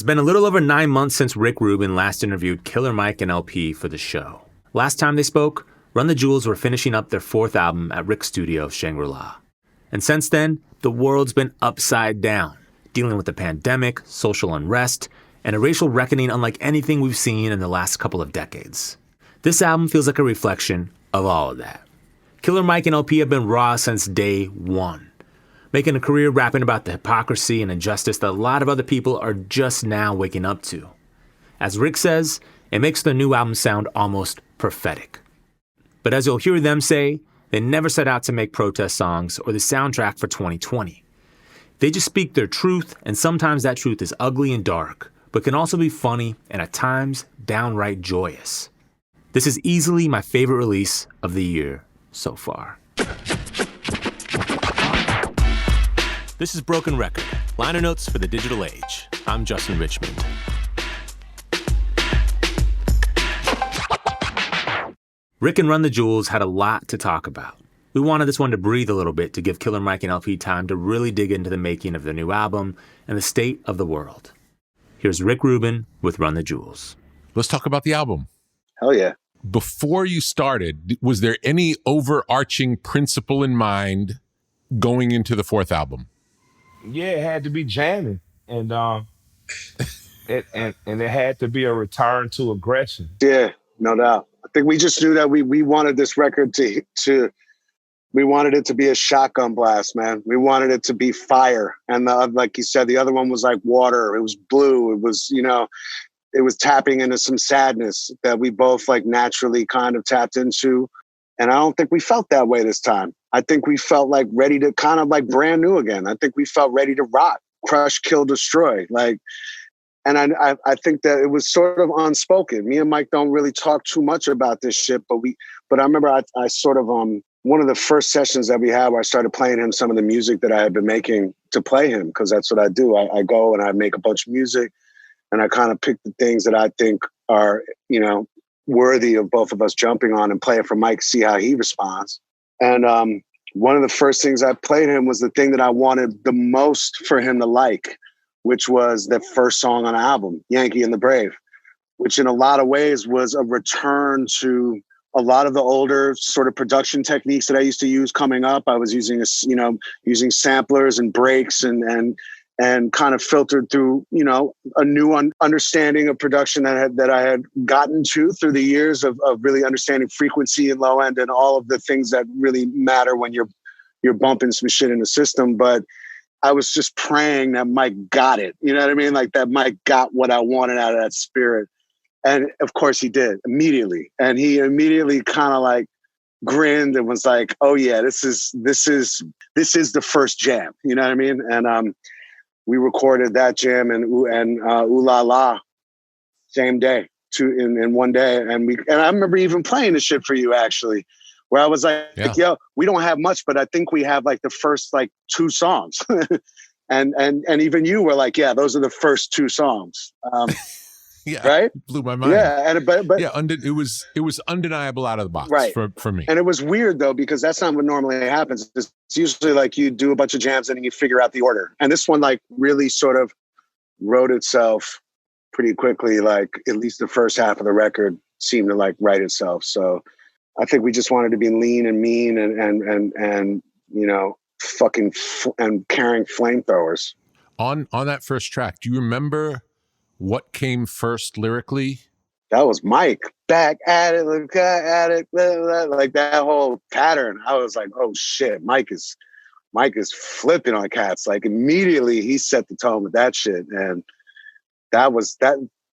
It's been a little over 9 months since Rick Rubin last interviewed Killer Mike and LP for the show. Last time they spoke, Run the Jewels were finishing up their 4th album at Rick's studio, Shangri-La. And since then, the world's been upside down, dealing with the pandemic, social unrest, and a racial reckoning unlike anything we've seen in the last couple of decades. This album feels like a reflection of all of that. Killer Mike and LP have been raw since day one, making a career rapping about the hypocrisy and injustice that a lot of other people are just now waking up to. As Rick says, it makes the new album sound almost prophetic. But as you'll hear them say, they never set out to make protest songs or the soundtrack for 2020. They just speak their truth, and sometimes that truth is ugly and dark, but can also be funny and at times downright joyous. This is easily my favorite release of the year so far. This is Broken Record, liner notes for the digital age. I'm Justin Richmond. Rick and Run the Jewels had a lot to talk about. We wanted this one to breathe a little bit to give Killer Mike and LP time to really dig into the making of their new album and the state of the world. Here's Rick Rubin with Run the Jewels. Let's talk about the album. Hell yeah. Before you started, was there any overarching principle in mind going into the 4th album? Yeah, it had to be jamming, and it had to be a return to aggression. Yeah, no doubt. I think we just knew that we wanted this record to we wanted it to be a shotgun blast, man. We wanted it to be fire. And like you said, the other one was like water. It was blue. It was, it was tapping into some sadness that we both like naturally kind of tapped into. And I don't think we felt that way this time. I think we felt like ready to kind of like brand new again. I think we felt ready to rock, crush, kill, destroy. And I think that it was sort of unspoken. Me and Mike don't really talk too much about this shit, but I remember I sort of, one of the first sessions that we had where I started playing him some of the music that I had been making to play him, because that's what I do. I go and I make a bunch of music and I kind of pick the things that I think are, worthy of both of us jumping on and play it for Mike, see how he responds. And one of the first things I played him was the thing that I wanted the most for him to like, which was the first song on the album, Yankee and the Brave, which in a lot of ways was a return to a lot of the older sort of production techniques that I used to use coming up. I was using, using samplers and breaks and kind of filtered through, a new understanding of production that I had gotten to through the years of really understanding frequency and low end and all of the things that really matter when you're bumping some shit in the system. But I was just praying that Mike got it. You know what I mean? Like that Mike got what I wanted out of that spirit. And of course he did immediately. And he immediately kind of like grinned and was like, oh yeah, this is the first jam. You know what I mean? And we recorded that jam and Ooh La La same day, in one day. And I remember even playing the shit for you actually, where I was like, yo, we don't have much, but I think we have like the first like 2 songs. and even you were like, yeah, those are the first 2 songs. Yeah, right? Blew my mind. Yeah, but yeah, it was undeniable out of the box, right, for me. And it was weird though, because that's not what normally happens. It's usually like you do a bunch of jams and then you figure out the order. And this one like really sort of wrote itself pretty quickly. Like at least the first half of the record seemed to like write itself. So I think we just wanted to be lean and mean and fucking and carrying flamethrowers. On that first track, do you remember what came first lyrically? That was Mike. Back at it, look at it, like that whole pattern. I was like, oh shit, Mike is flipping on cats. Like immediately he set the tone with that shit. And that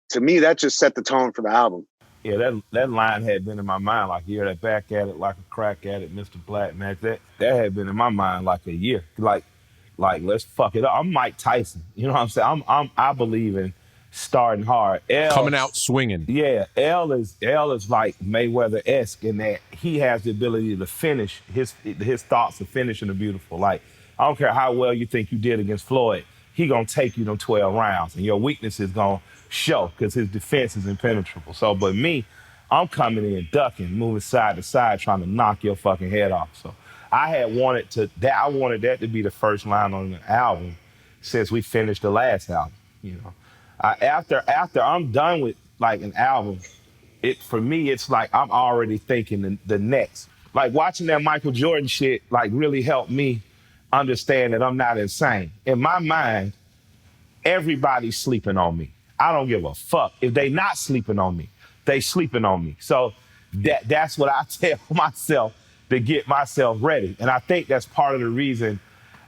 to me, that just set the tone for the album. Yeah, that line had been in my mind like a year. That back at it like a crack at it, Mr. Black Man. That had been in my mind like a year. Like let's fuck it up. I'm Mike Tyson. You know what I'm saying? I believe in starting hard. Coming out swinging. Yeah, L is like Mayweather-esque in that he has the ability to finish. His thoughts of finishing are beautiful. Like, I don't care how well you think you did against Floyd, he gonna take you them 12 rounds, and your weakness is gonna show because his defense is impenetrable. So, but me, I'm coming in, ducking, moving side to side, trying to knock your fucking head off. So I wanted that to be the first line on the album since we finished the last album, After I'm done with like an album, for me it's like I'm already thinking the next. Like watching that Michael Jordan shit like really helped me understand that I'm not insane. In my mind, everybody's sleeping on me. I don't give a fuck. If they not sleeping on me, they sleeping on me. So that's what I tell myself to get myself ready. And I think that's part of the reason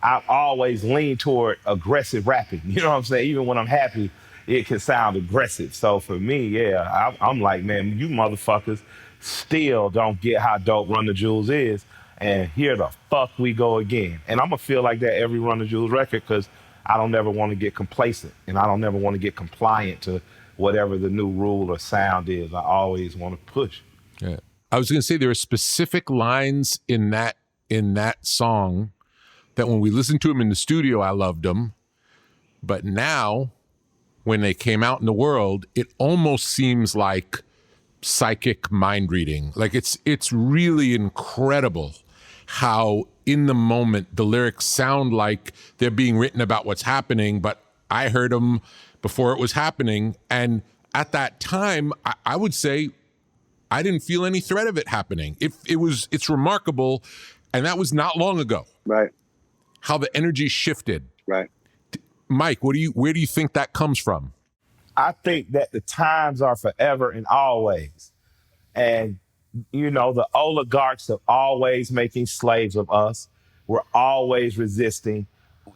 I always lean toward aggressive rapping. You know what I'm saying? Even when I'm happy, it can sound aggressive. So for me, yeah, I'm like, man, you motherfuckers still don't get how dope Run the Jewels is. And here the fuck we go again. And I'm gonna feel like that every Run the Jewels record because I don't ever want to get complacent and I don't ever want to get compliant to whatever the new rule or sound is. I always want to push. Yeah. I was going to say there are specific lines in that song that when we listened to them in the studio, I loved them. But now, when they came out in the world, it almost seems like psychic mind reading. Like it's really incredible how in the moment the lyrics sound like they're being written about what's happening, but I heard them before it was happening. And at that time, I would say I didn't feel any threat of it happening. It's remarkable. And that was not long ago. Right. How the energy shifted. Right. Mike, where do you think that comes from? I think that the times are forever and always. And, you know, the oligarchs are always making slaves of us. We're always resisting.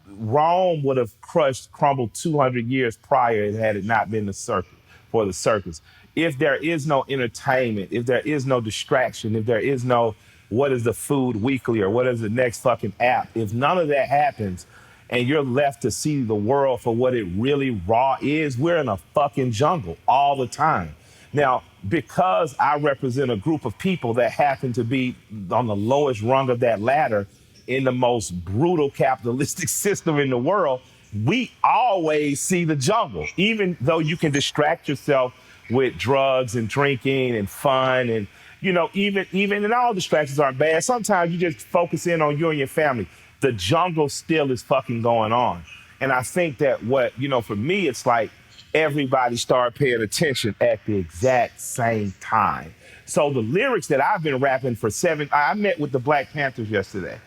Rome would have crumbled 200 years prior had it not been for the circus. If there is no entertainment, if there is no distraction, if there is no what is the food weekly or what is the next fucking app, if none of that happens and you're left to see the world for what it really raw is, we're in a fucking jungle all the time. Now, because I represent a group of people that happen to be on the lowest rung of that ladder in the most brutal capitalistic system in the world, we always see the jungle. Even though you can distract yourself with drugs and drinking and fun and, you know, even and all distractions aren't bad. Sometimes you just focus in on you and your family. The jungle still is fucking going on. And I think that for me, it's like everybody started paying attention at the exact same time. So the lyrics that I've been rapping for I met with the Black Panthers yesterday.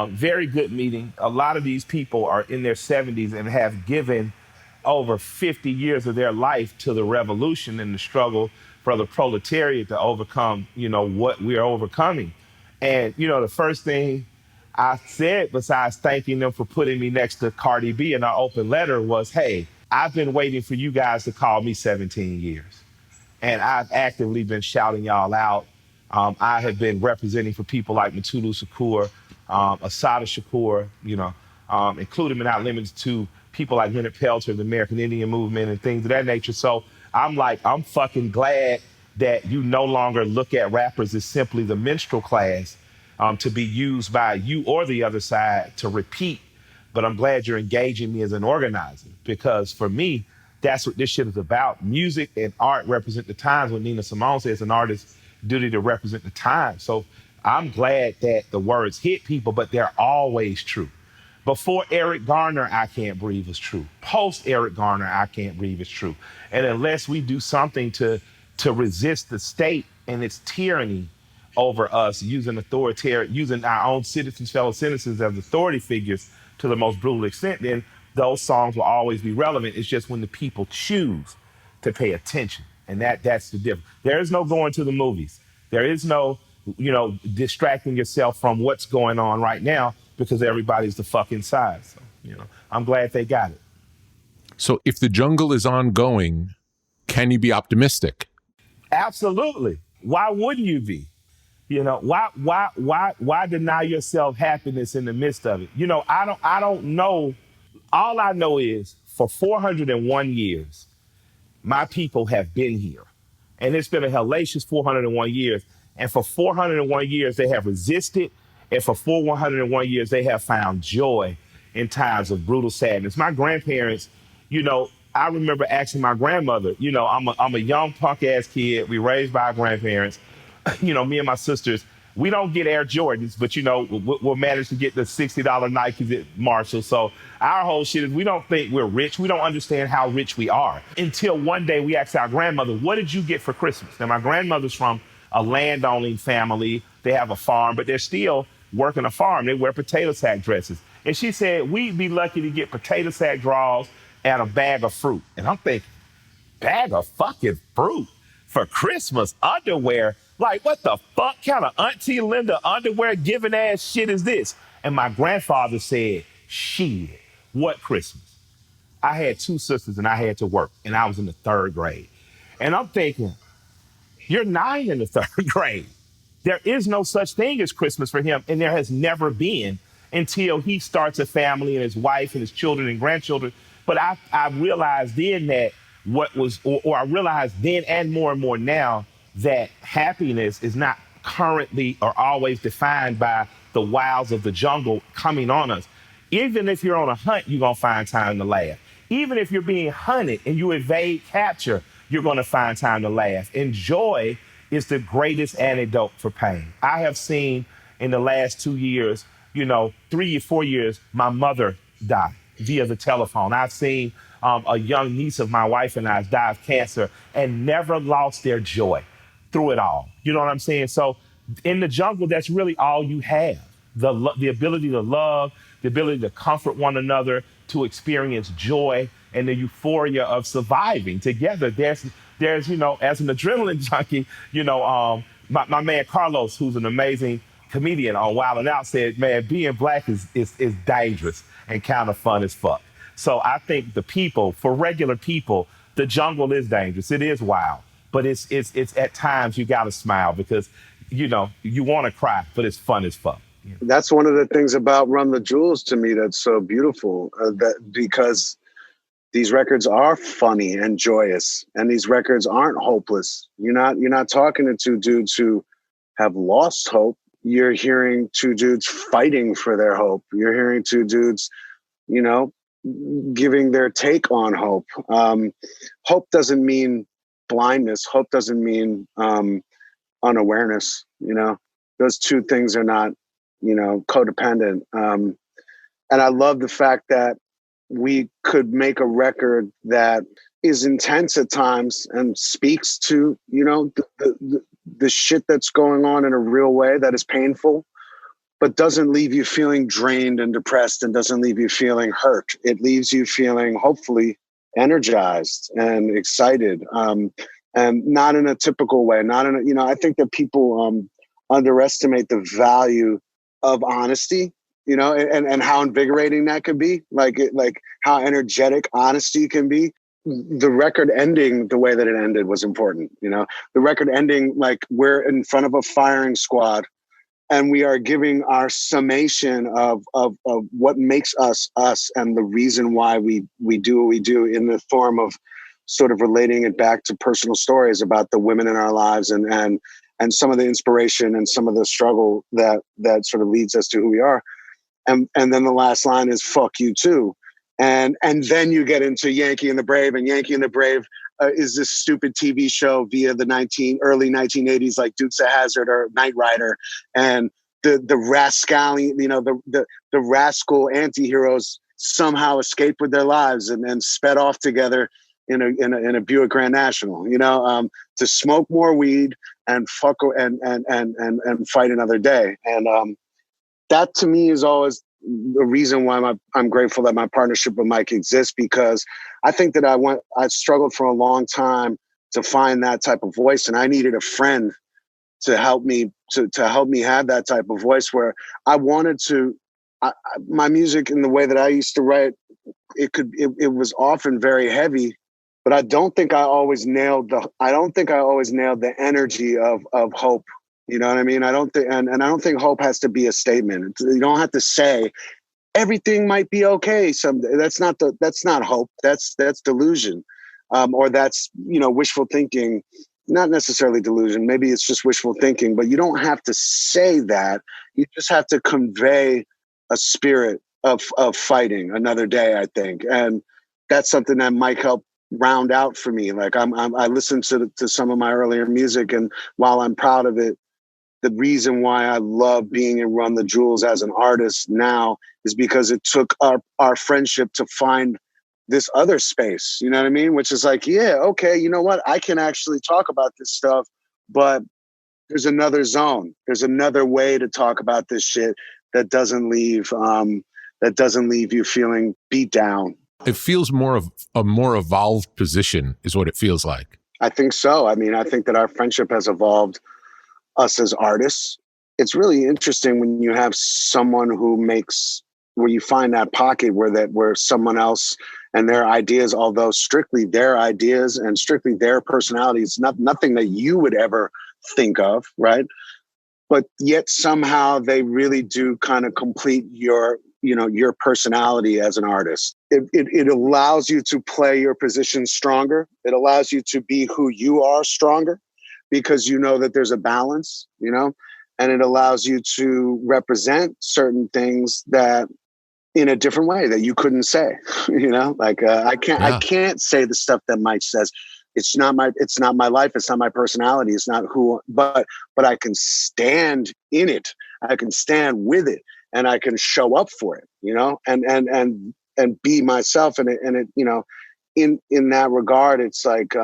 Very good meeting. A lot of these people are in their 70s and have given over 50 years of their life to the revolution and the struggle for the proletariat to overcome, what we're overcoming. And, the first thing I said, besides thanking them for putting me next to Cardi B in our open letter, was, hey, I've been waiting for you guys to call me 17 years. And I've actively been shouting y'all out. I have been representing for people like Mutulu Shakur, Assata Shakur, including but not limited to people like Leonard Peltier, the American Indian movement and things of that nature. So I'm fucking glad that you no longer look at rappers as simply the minstrel class to be used by you or the other side to repeat. But I'm glad you're engaging me as an organizer, because for me, that's what this shit is about. Music and art represent the times. What Nina Simone says, an artist's duty to represent the times. So I'm glad that the words hit people, but they're always true. Before Eric Garner, I Can't Breathe was true. Post Eric Garner, I Can't Breathe is true. And unless we do something to resist the state and its tyranny over us, using our own citizens, fellow citizens as authority figures to the most brutal extent, then those songs will always be relevant. It's just when the people choose to pay attention. And that's the difference. There is no going to the movies. There is no, distracting yourself from what's going on right now, because everybody's the fuck inside. So, I'm glad they got it. So if the jungle is ongoing, can you be optimistic? Absolutely. Why wouldn't you be? Why deny yourself happiness in the midst of it? I don't know. All I know is for 401 years, my people have been here. And it's been a hellacious 401 years. And for 401 years, they have resisted. And for 101 years, they have found joy in times of brutal sadness. My grandparents, I remember asking my grandmother, I'm a young punk ass kid. We raised by our grandparents. Me and my sisters, We don't get Air Jordans, but we'll manage to get the $60 Nikes at Marshall. So our whole shit is we don't think we're rich. We don't understand how rich we are until one day we asked our grandmother, what did you get for Christmas? Now, my grandmother's from a land-owning family. They have a farm, but they're still working a farm. They wear potato sack dresses. And she said, we'd be lucky to get potato sack draws and a bag of fruit. And I'm thinking, bag of fucking fruit for Christmas underwear? Like, what the fuck kind of Auntie Linda underwear giving ass shit is this? And my grandfather said, shit, what Christmas? I had 2 sisters and I had to work and I was in the 3rd grade. And I'm thinking, you're 9 in the 3rd grade. There is no such thing as Christmas for him, and there has never been until he starts a family and his wife and his children and grandchildren. But I realized then that I realized then and more now that happiness is not currently or always defined by the wilds of the jungle coming on us. Even if you're on a hunt, you're going to find time to laugh. Even if you're being hunted and you evade capture, you're going to find time to laugh. And joy is the greatest antidote for pain. I have seen in the last 2 years, 3 or 4 years, my mother die via the telephone. I've seen a young niece of my wife and I die of cancer and never lost their joy through it all. You know what I'm saying? So in the jungle, that's really all you have. The ability to love, the ability to comfort one another, to experience joy and the euphoria of surviving together. There's as an adrenaline junkie, my man Carlos, who's an amazing comedian on Wild 'N Out, said, man, being black is dangerous and kind of fun as fuck. So I think for regular people, the jungle is dangerous. It is wild, but it's at times you got to smile because, you want to cry, but it's fun as fuck. That's one of the things about Run the Jewels to me that's so beautiful, because these records are funny and joyous, and these records aren't hopeless. You're not talking to 2 dudes who have lost hope. You're hearing 2 dudes fighting for their hope. You're hearing 2 dudes, giving their take on hope. Hope doesn't mean blindness. Hope doesn't mean unawareness. Those 2 things are not, codependent. And I love the fact that we could make a record that is intense at times and speaks to, the shit that's going on in a real way that is painful, but doesn't leave you feeling drained and depressed and doesn't leave you feeling hurt. It leaves you feeling hopefully energized and excited, and not in a typical way. I think that people underestimate the value of honesty, and how invigorating that could be, like how energetic honesty can be. The record ending the way that it ended was important. The record ending like we're in front of a firing squad and we are giving our summation of what makes us us and the reason why we do what we do, in the form of sort of relating it back to personal stories about the women in our lives and some of the inspiration and some of the struggle that sort of leads us to who we are. And then the last line is "fuck you too," and then you get into Yankee and the Brave, and Yankee and the Brave is this stupid TV show via the early 1980s, like Dukes of Hazzard or Knight Rider, and the rascally, the rascal anti-heroes somehow escaped with their lives and sped off together in a Buick Grand National, to smoke more weed and fuck and fight another day. And that to me is always the reason why I'm grateful that my partnership with Mike exists, because I think that I struggled for a long time to find that type of voice, and I needed a friend to help me have that type of voice where I wanted to. My music, in the way that I used to write, it was often very heavy, but I don't think I always nailed the energy of hope. You know what I mean? I don't think, and I don't think hope has to be a statement. You don't have to say everything might be okay someday. That's not hope. That's delusion, or that's wishful thinking. Not necessarily delusion. Maybe it's just wishful thinking. But you don't have to say that. You just have to convey a spirit of fighting another day, I think, and that's something that Mike helped round out for me. Like I listened to some of my earlier music, and while I'm proud of it, the reason why I love being in Run the Jewels as an artist now is because it took our friendship to find this other space, you know what I mean? Which is like, yeah, okay, you know what? I can actually talk about this stuff, but there's another zone. There's another way to talk about this shit that doesn't leave you feeling beat down. It feels more of a more evolved position is what it feels like. I think so. I mean, I think that our friendship has evolved us as artists. It's really interesting when you have someone where you find that pocket where someone else and their ideas, although strictly their ideas and strictly their personality, it's nothing that you would ever think of, right? But yet somehow they really do kind of complete your personality as an artist. It allows you to play your position stronger. It allows you to be who you are stronger because you know that there's a balance, and it allows you to represent certain things that in a different way that you couldn't say, I can't say the stuff that Mike says. It's not my life. It's not my personality. It's not but I can stand in it. I can stand with it and I can show up for it, and be myself. And in that regard, it's like,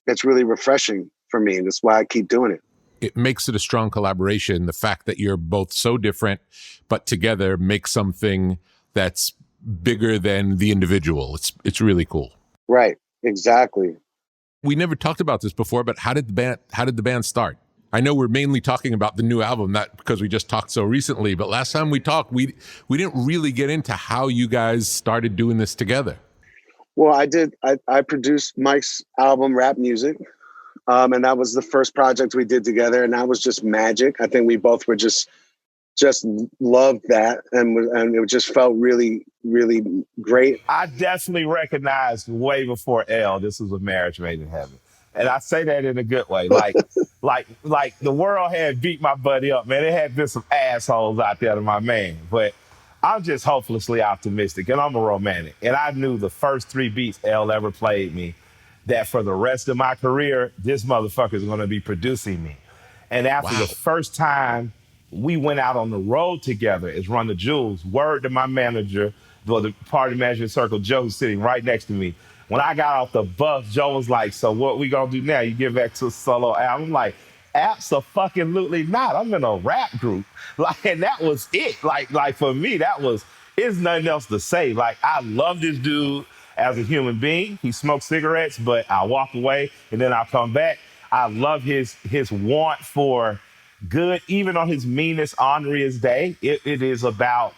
it's really refreshing for me. And that's why I keep doing it. It makes it a strong collaboration. The fact that you're both so different, but together makes something that's bigger than the individual. It's really cool. Right. Exactly. We never talked about this before, but how did the band start? I know we're mainly talking about the new album, not because we just talked so recently, but last time we talked, we didn't really get into how you guys started doing this together. Well, I did. I produced Mike's album, Rap Music. And that was the first project we did together. And that was just magic. I think we both were just loved that. And it just felt really, really great. I definitely recognized way before L, this was a marriage made in heaven. And I say that in a good way. Like the world had beat my buddy up, man. It had been some assholes out there to my man. But I'm just hopelessly optimistic and I'm a romantic. And I knew the first 3 beats L ever played me that for the rest of my career, this motherfucker is going to be producing me. And after the first time we went out on the road together as Run the Jewels, word to my manager, the party manager circle, Joe, who's sitting right next to me. When I got off the bus, Joe was like, so what we gonna do now? You get back to a solo album? I'm like, absolutely not. I'm in a rap group. And that was it. Like for me, it's nothing else to say. Like, I love this dude as a human being. He smokes cigarettes, but I walk away and then I'll come back. I love his want for good, even on his meanest, honoriest day. It is about,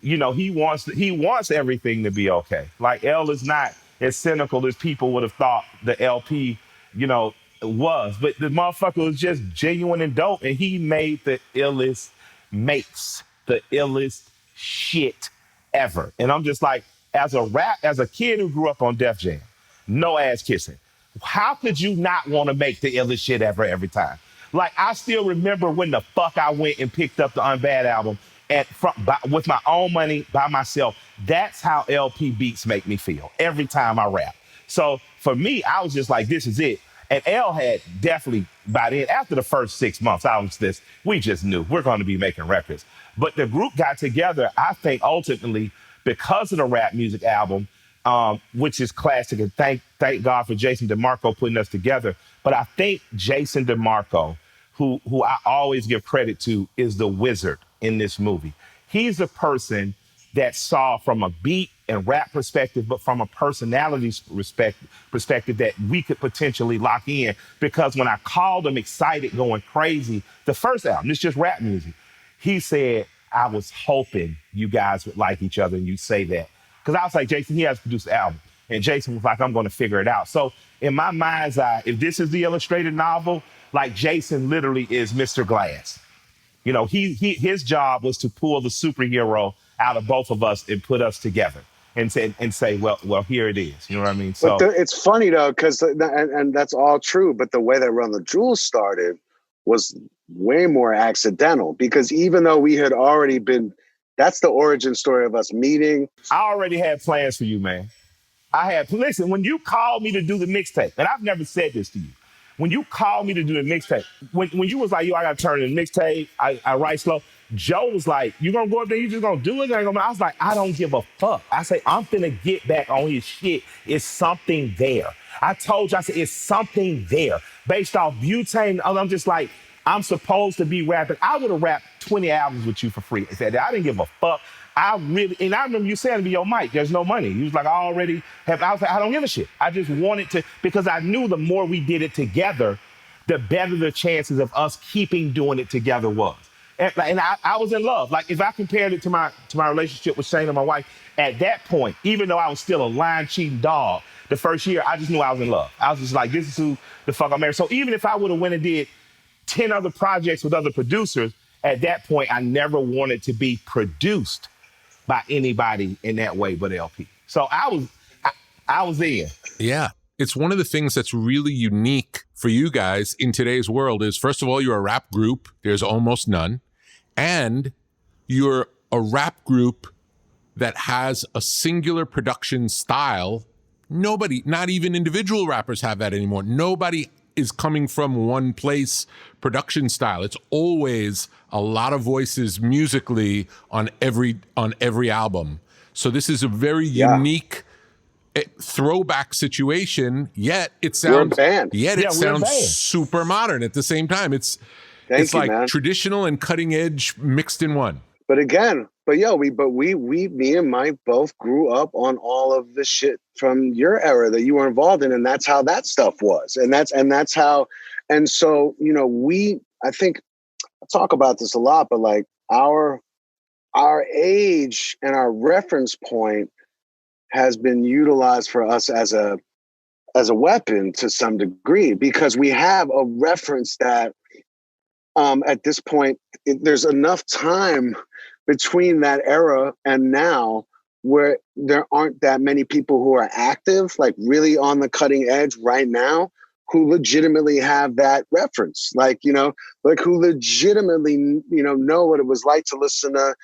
he wants everything to be okay. Like, L is not as cynical as people would have thought the LP, was. But the motherfucker was just genuine and dope. And he made the illest shit ever. And I'm just like, as a kid who grew up on Def Jam, no ass kissing, how could you not want to make the illest shit ever every time? Like, I still remember when the fuck I went and picked up the Unbad album with my own money by myself. That's how LP beats make me feel every time I rap. So for me, I was just like, this is it. And L had definitely, by then, after the first 6 months, we just knew we're going to be making records. But the group got together, I think, ultimately, because of the Rap Music album, which is classic. And thank God for Jason DeMarco putting us together. But I think Jason DeMarco, who I always give credit to, is the wizard in this movie. He's the person that saw from a beat and rap perspective, but from a personality perspective that we could potentially lock in. Because when I called him excited, going crazy, the first album, it's just rap music, he said, I was hoping you guys would like each other and you'd say that. Because I was like, Jason, he has to produce the album. And Jason was like, I'm going to figure it out. So in my mind's eye, if this is the illustrated novel, like, Jason literally is Mr. Glass. His job was to pull the superhero out of both of us and put us together and say, well, here it is. You know what I mean? So it's funny though, because and that's all true. But the way that Run the Jewels started was way more accidental, because even though we had already that's the origin story of us meeting. I already had plans for you, man. Listen, when you called me to do the mixtape, and I've never said this to you, when you called me to do the mixtape, when you was like, yo, I got to turn in the mixtape, I write slow. Joe was like, you gonna go up there, you just gonna do it? I was like, I don't give a fuck. I say, I'm finna get back on his shit. It's something there. I told you, I said, it's something there. Based off butane, I'm just like, I'm supposed to be rapping. I would have rapped 20 albums with you for free. I said, I didn't give a fuck. I remember you saying to me, yo, Mike, there's no money. He was like, I was like, I don't give a shit. I just wanted to, because I knew the more we did it together, the better the chances of us keeping doing it together was. And I was in love. Like, if I compared it to my relationship with Shane and my wife, at that point, even though I was still a lying, cheating dog, the first year, I just knew I was in love. I was just like, this is who the fuck I'm married. So even if I would have went and did 10 other projects with other producers, at that point, I never wanted to be produced by anybody in that way but LP. So I was in. Yeah. It's one of the things that's really unique for you guys in today's world is, first of all, you're a rap group. There's almost none. And you're a rap group that has a singular production style. Nobody, not even individual rappers have that anymore. Nobody is coming from one place production style. It's always a lot of voices musically on every album. So this is a very unique throwback situation, yet it sounds super modern at the same time. It's like man. Traditional and cutting edge mixed in one. But again, me and Mike both grew up on all of the shit from your era that you were involved in, and that's how that stuff was, and that's how, and so I think I talk about this a lot, but like our age and our reference point has been utilized for us as a weapon to some degree, because we have a reference that at this point there's enough time between that era and now where there aren't that many people who are active, like really on the cutting edge right now, who legitimately have that reference, like who legitimately know what it was like to listen to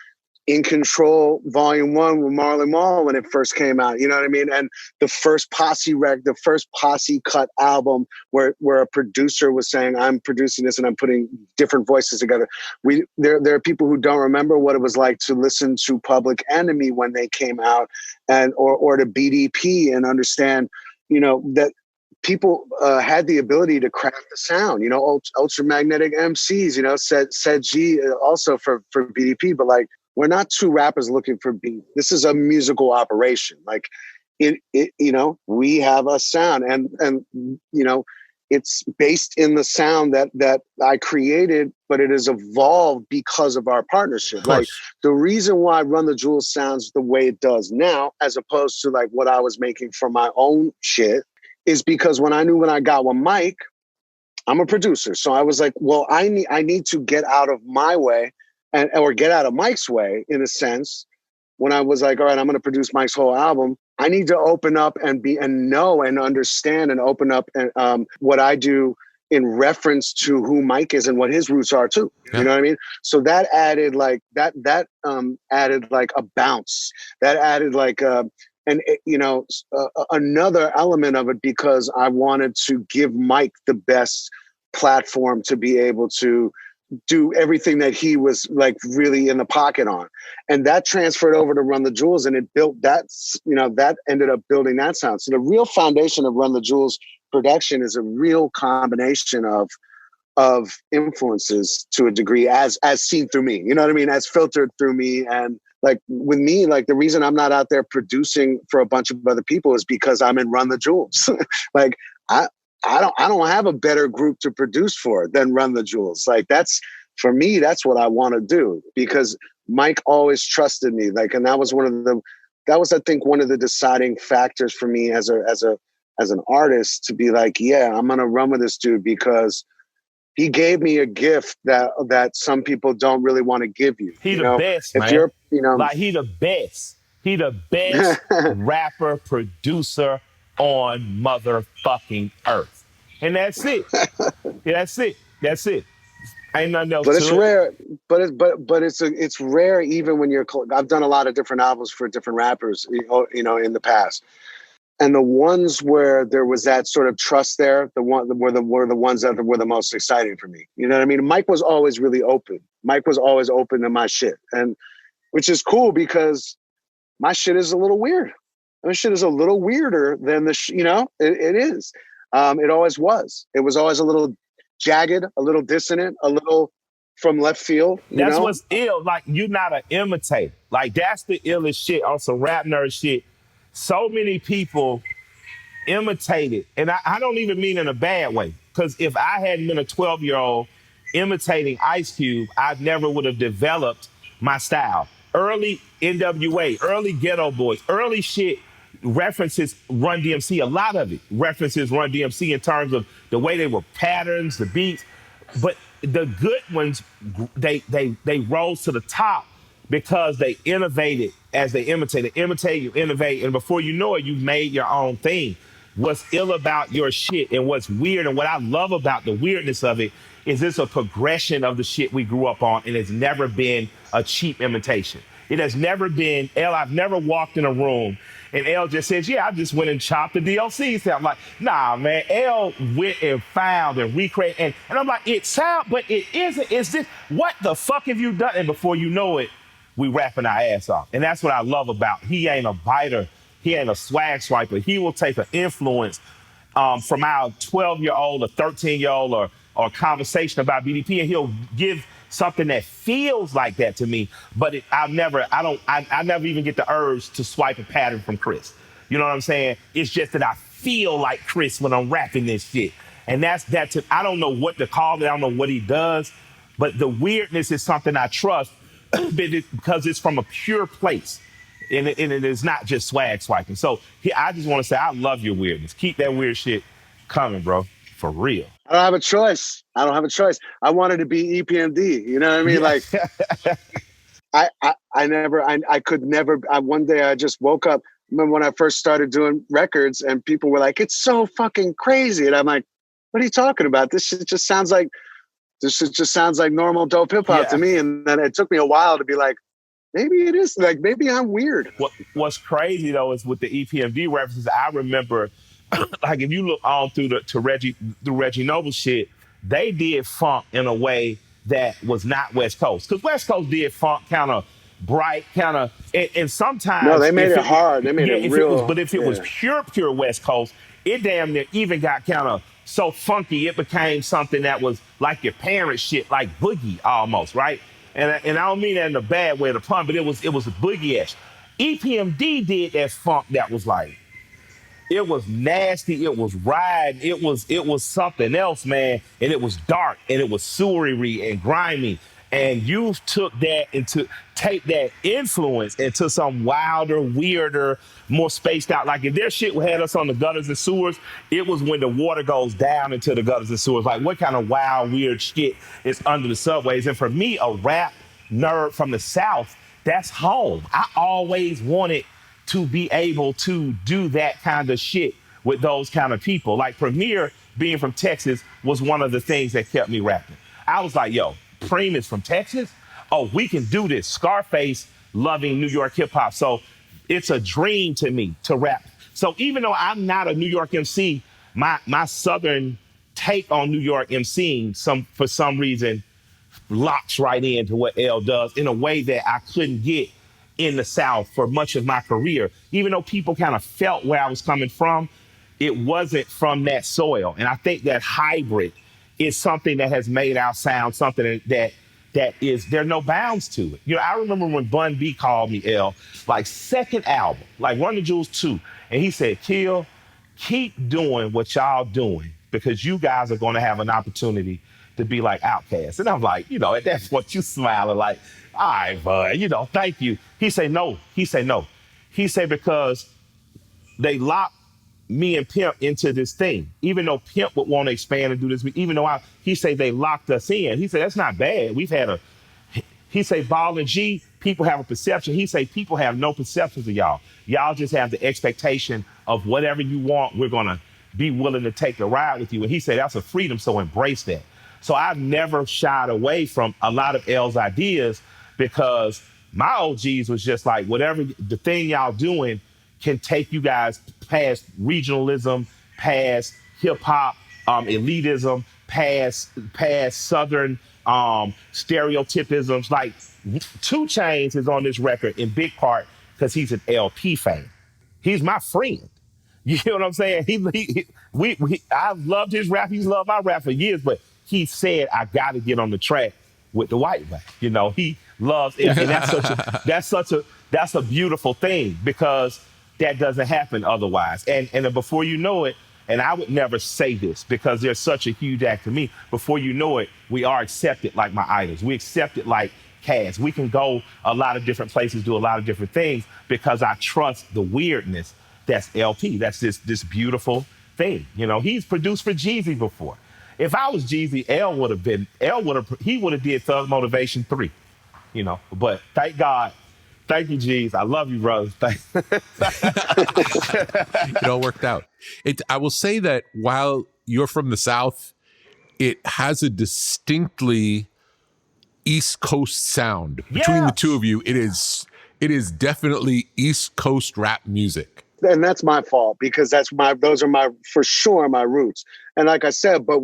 In Control Volume 1 with Marley Marl when it first came out, you know what I mean? And the first Posse cut album where a producer was saying, I'm producing this and I'm putting different voices together. There are people who don't remember what it was like to listen to Public Enemy when they came out, and or to BDP, and understand, that people had the ability to craft the sound, Ultramagnetic MCs, said G also for BDP, but like, we're not two rappers looking for beat. This is a musical operation. Like we have a sound, and it's based in the sound that I created, but it has evolved because of our partnership. Like the reason why Run the Jewels sounds the way it does now, as opposed to like what I was making for my own shit, is because when I got with Mike, I'm a producer. So I was like, well, I need to get out of my way or get out of Mike's way, in a sense. When I was like, all right, I'm going to produce Mike's whole album, I need to open up and know and understand and open up what I do in reference to who Mike is and what his roots are too. Yeah. You know what I mean? So that added like added like a bounce. That added like another element of it, because I wanted to give Mike the best platform to be able to do everything that he was like really in the pocket on. And that transferred over to Run the Jewels, and it built that ended up building that sound. So the real foundation of Run the Jewels production is a real combination of influences to a degree, as seen through me, you know what I mean? As filtered through me. And like with me, like the reason I'm not out there producing for a bunch of other people is because I'm in Run the Jewels. Like I don't have a better group to produce for than Run the Jewels. Like that's, for me, that's what I want to do, because Mike always trusted me. Like, and that was I think one of the deciding factors for me as an artist, to be like, yeah, I'm going to run with this dude, because he gave me a gift that some people don't really want to give you. He the best, man. Like he the best. He the best rapper, producer on motherfucking earth. And that's it. Yeah, that's it. Ain't nothing else. But it's rare. But it's rare even when you're. I've done a lot of different albums for different rappers, in the past, And the ones where there was that sort of trust there, were the ones that were the most exciting for me. You know what I mean? Mike was always really open. Mike was always open to my shit, and which is cool because my shit is a little weird. My shit is a little weirder than it is. It always was. It was always a little jagged, a little dissonant, a little from left field. That's what's ill. Like, you're not an imitator. Like, that's the illest shit on some rap nerd shit. So many people imitate it. And I don't even mean in a bad way. Because if I hadn't been a 12-year-old imitating Ice Cube, I never would have developed my style. Early NWA, early Ghetto Boys, early shit references Run DMC. A lot of it references Run DMC in terms of the way they were patterns, the beats. But the good ones, they rose to the top because they innovated as they imitated. Imitate, you innovate, and before you know it, you've made your own thing. What's ill about your shit and what's weird and what I love about the weirdness of it is it's a progression of the shit we grew up on, and it's never been a cheap imitation. It has never been, I've never walked in a room and L just says, yeah, I just went and chopped the DLC sound. I'm like, nah, man, L went and found and recreated. And I'm like, it sound, but it isn't. It's this, what the fuck have you done? And before you know it, we rapping our ass off. And that's what I love about, he ain't a biter. He ain't a swag swiper. He will take an influence from our 12-year-old or 13-year-old or a conversation about BDP, and he'll give something that feels like that to me. But I never even get the urge to swipe a pattern from Chris. You know what I'm saying? It's just that I feel like Chris when I'm rapping this shit. And that's I don't know what to call it. I don't know what he does. But the weirdness is something I trust because it's from a pure place. And it is not just swag swiping. So I just want to say, I love your weirdness. Keep that weird shit coming, bro. For real. I don't have a choice. I wanted to be EPMD. You know what I mean? Yeah. Like, I could never. One day I just woke up. Remember when I first started doing records and people were like, it's so fucking crazy. And I'm like, what are you talking about? This shit just sounds like normal dope hip hop to me. And then it took me a while to be like, maybe it is, like, maybe I'm weird. What's crazy though is with the EPMD references, I remember, like, if you look on through Reggie Noble shit, they did funk in a way that was not West Coast. Because West Coast did funk kind of bright, kind of, and sometimes... No, they made it hard. They made it real. But if it was pure West Coast, it damn near even got kind of so funky, it became something that was like your parents' shit, like Boogie almost, right? And I don't mean that in a bad way of the pun, but it was Boogie-ish. EPMD did that funk that was like, it was nasty, it was riding, it was something else, man. And it was dark, and it was sewery and grimy. And you took that take that influence into some wilder, weirder, more spaced out. Like, if their shit had us on the gutters and sewers, it was when the water goes down into the gutters and sewers. Like, what kind of wild, weird shit is under the subways? And for me, a rap nerd from the South, that's home. I always wanted to be able to do that kind of shit with those kind of people. Like, Premier, being from Texas, was one of the things that kept me rapping. I was like, yo, Preem is from Texas? Oh, we can do this. Scarface loving New York hip hop. So it's a dream to me to rap. So even though I'm not a New York MC, my Southern take on New York MCing for some reason locks right into what L does in a way that I couldn't get in the South for much of my career. Even though people kind of felt where I was coming from, it wasn't from that soil. And I think that hybrid is something that has made our sound something that is, there are no bounds to it. You know, I remember when Bun B called me, L, like, second album, like Run the Jewels 2, and he said, Kill, keep doing what y'all doing, because you guys are going to have an opportunity to be like Outkast. And I'm like, you know, and that's what you smiling like, all right, bud, you know, thank you. He said, no. He said, because they locked me and Pimp into this thing. Even though Pimp would want to expand and do this, even though he said they locked us in. He said, that's not bad. He said, Ball and G, people have a perception. He said, people have no perceptions of y'all. Y'all just have the expectation of whatever you want, we're going to be willing to take the ride with you. And he said, that's a freedom, so embrace that. So I've never shied away from a lot of L's ideas, because my OGs was just like, whatever the thing y'all doing, can take you guys past regionalism, past hip hop, elitism, past Southern stereotypisms. Like 2 Chainz is on this record in big part because he's an LP fan. He's my friend. You know what I'm saying? I've loved his rap. He's loved my rap for years, but he said, I got to get on the track with the white man. You know, he loves it. And that's a beautiful thing, because that doesn't happen otherwise. And before you know it, and I would never say this because they're such a huge act to me, before you know it, we are accepted like my idols. We accepted like Cass. We can go a lot of different places, do a lot of different things, because I trust the weirdness that's LP. That's this beautiful thing. You know, he's produced for Jeezy before. If I was Jeezy, he would have did Thug Motivation 3, you know. But thank God. Thank you, Jeez. I love you, brother. It all worked out. I will say that while you're from the South, it has a distinctly East Coast sound. Between the two of you, it is definitely East Coast rap music. And that's my fault, because those are for sure my roots. And like I said, but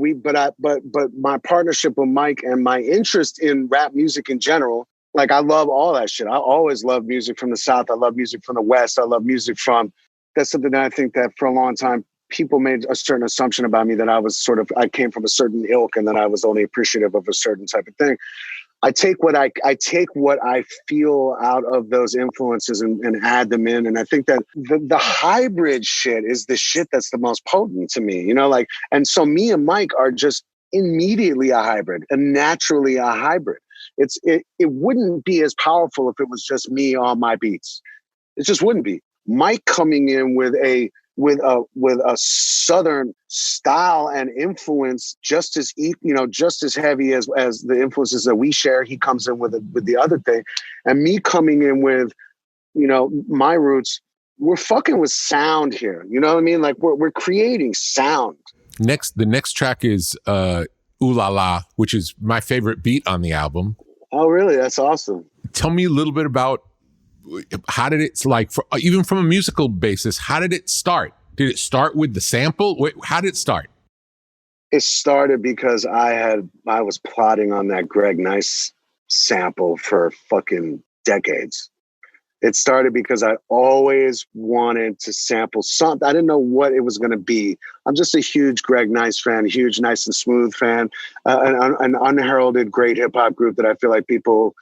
my partnership with Mike and my interest in rap music in general, like I love all that shit. I always love music from the South. I love music from the West. I love music that's something that I think that for a long time, people made a certain assumption about me, that I came from a certain ilk and that I was only appreciative of a certain type of thing. I take what I feel out of those influences and add them in. And I think that the hybrid shit is the shit that's the most potent to me, you know, like, and so me and Mike are just immediately a hybrid and naturally a hybrid. It wouldn't be as powerful if it was just me on my beats. It just wouldn't be. Mike coming in with a Southern style and influence just as heavy as the influences that we share. He comes in with the other thing, and me coming in with, you know, my roots. We're fucking with sound here. You know what I mean? Like we're creating sound. The next track is Ooh La La, which is my favorite beat on the album. Oh, really? That's awesome. Tell me a little bit about how did it, like, even from a musical basis, how did it start? Did it start with the sample? How did it start? It started because I was plotting on that Greg Nice sample for fucking decades. It started because I always wanted to sample something. I didn't know what it was going to be. I'm just a huge Greg Nice fan, a huge Nice and Smooth fan, an unheralded great hip hop group that I feel like people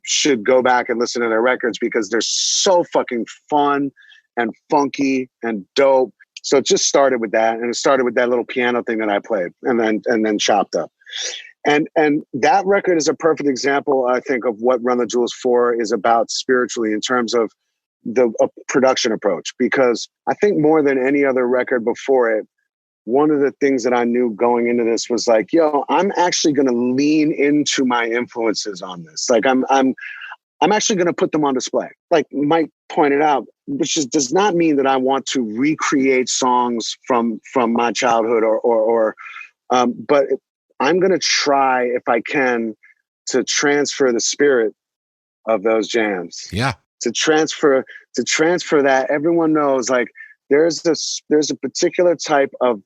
should go back and listen to their records because they're so fucking fun and funky and dope. So it just started with that, and it started with that little piano thing that I played, and then chopped up. And that record is a perfect example, I think, of what Run the Jewels 4 is about spiritually in terms of the production approach. Because I think more than any other record before it, one of the things that I knew going into this was like, yo, I'm actually going to lean into my influences on this. Like I'm actually going to put them on display. Like Mike pointed out, which does not mean that I want to recreate songs from my childhood but I'm going to try, if I can, to transfer the spirit of those jams. Yeah. To transfer that. Everyone knows, like, there's a particular type of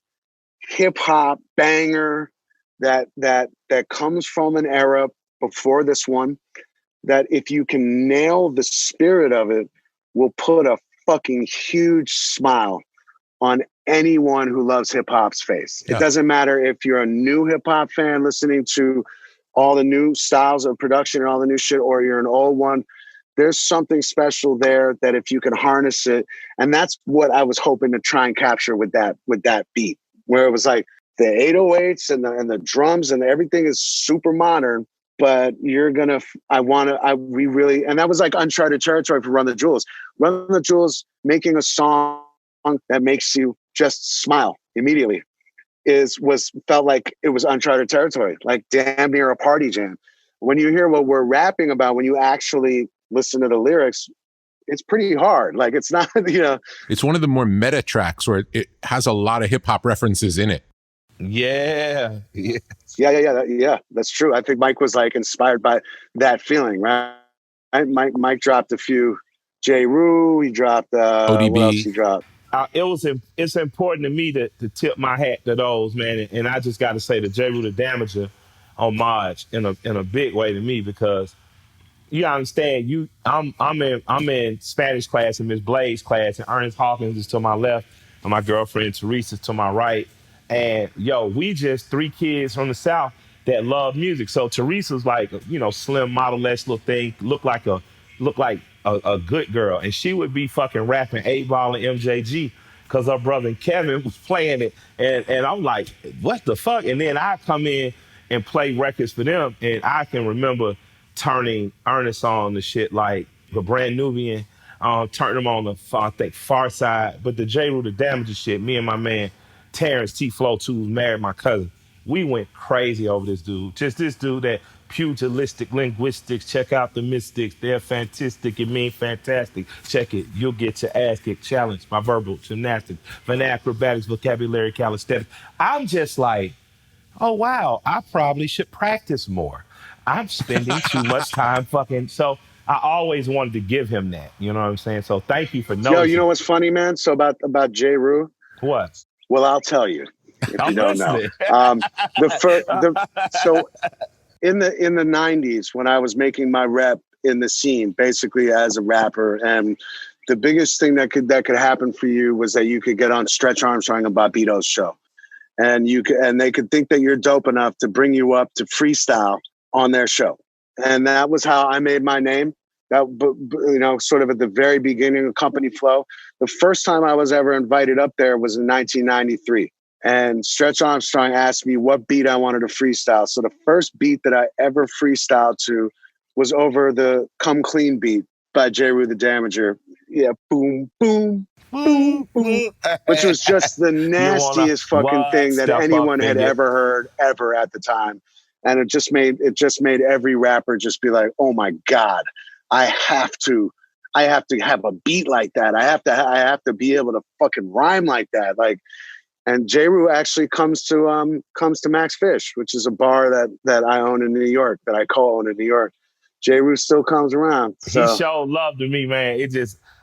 hip hop banger that comes from an era before this one, that if you can nail the spirit of it, will put a fucking huge smile on anyone who loves hip hop's face. Yeah. It doesn't matter if you're a new hip hop fan listening to all the new styles of production and all the new shit, or you're an old one. There's something special there that if you can harness it, and that's what I was hoping to try and capture with that beat, where it was like the 808s and the drums and everything is super modern, but and that was like uncharted territory for Run the Jewels. Run the Jewels making a song that makes you just smile immediately felt like it was uncharted territory, like damn near a party jam. When you hear what we're rapping about, when you actually listen to the lyrics, it's pretty hard. Like it's not, you know. It's one of the more meta tracks where it has a lot of hip hop references in it. Yeah. Yeah. That's true. I think Mike was like inspired by that feeling, right? Mike dropped a few J. Rue. He dropped. What else he ODB. dropped? It's important to me to tip my hat to those, man, and I just got to say the J. Rue the Damager homage in a big way to me, because you understand, I'm in Spanish class and Miss Blade's class, and Ernest Hawkins is to my left and my girlfriend Teresa's to my right. And yo, we just three kids from the South that love music. So Teresa's like, slim model-esque little thing, look like a good girl, and she would be fucking rapping 8 Ball and MJG because her brother Kevin was playing it, and I'm like, what the fuck? And then I come in and play records for them, and I can remember turning Ernest on the shit like the Brand Nubian, turning him on the I think Far Side, but the J. Rue the Damager shit, me and my man Terrence T. Flow 2 married my cousin. We went crazy over this dude. Just this dude that pugilistic linguistics. Check out the mystics. They're fantastic. It means fantastic. Check it. You'll get your ass kicked. Challenge my verbal gymnastics, acrobatics, vocabulary, calisthenics. I'm just like, oh wow, I probably should practice more. I'm spending too much time fucking. So I always wanted to give him that. You know what I'm saying? So thank you for noticing. Yo, you know what's funny, man? So about J. Rue. What? Well, I'll tell you if I'm you don't listening. know. So in the 90s, when I was making my rep in the scene, basically as a rapper, and the biggest thing that could happen for you was that you could get on Stretch Armstrong and Bobbito's show, and they could think that you're dope enough to bring you up to freestyle on their show, and that was how I made my name. That, sort of at the very beginning of Company Flow. The first time I was ever invited up there was in 1993. And Stretch Armstrong asked me what beat I wanted to freestyle. So the first beat that I ever freestyled to was over the Come Clean beat by J. Rue the Damager. Yeah, boom, boom, boom, boom. Which was just the nastiest fucking thing that anyone had ever heard ever at the time. And it just made every rapper just be like, oh my God, I have to have a beat like that. I have to be able to fucking rhyme like that. Like, and J. Rue actually comes to Max Fish, which is a bar that I own in New York, that I co-own in New York. J. Rue still comes around. So. He showed love to me, man.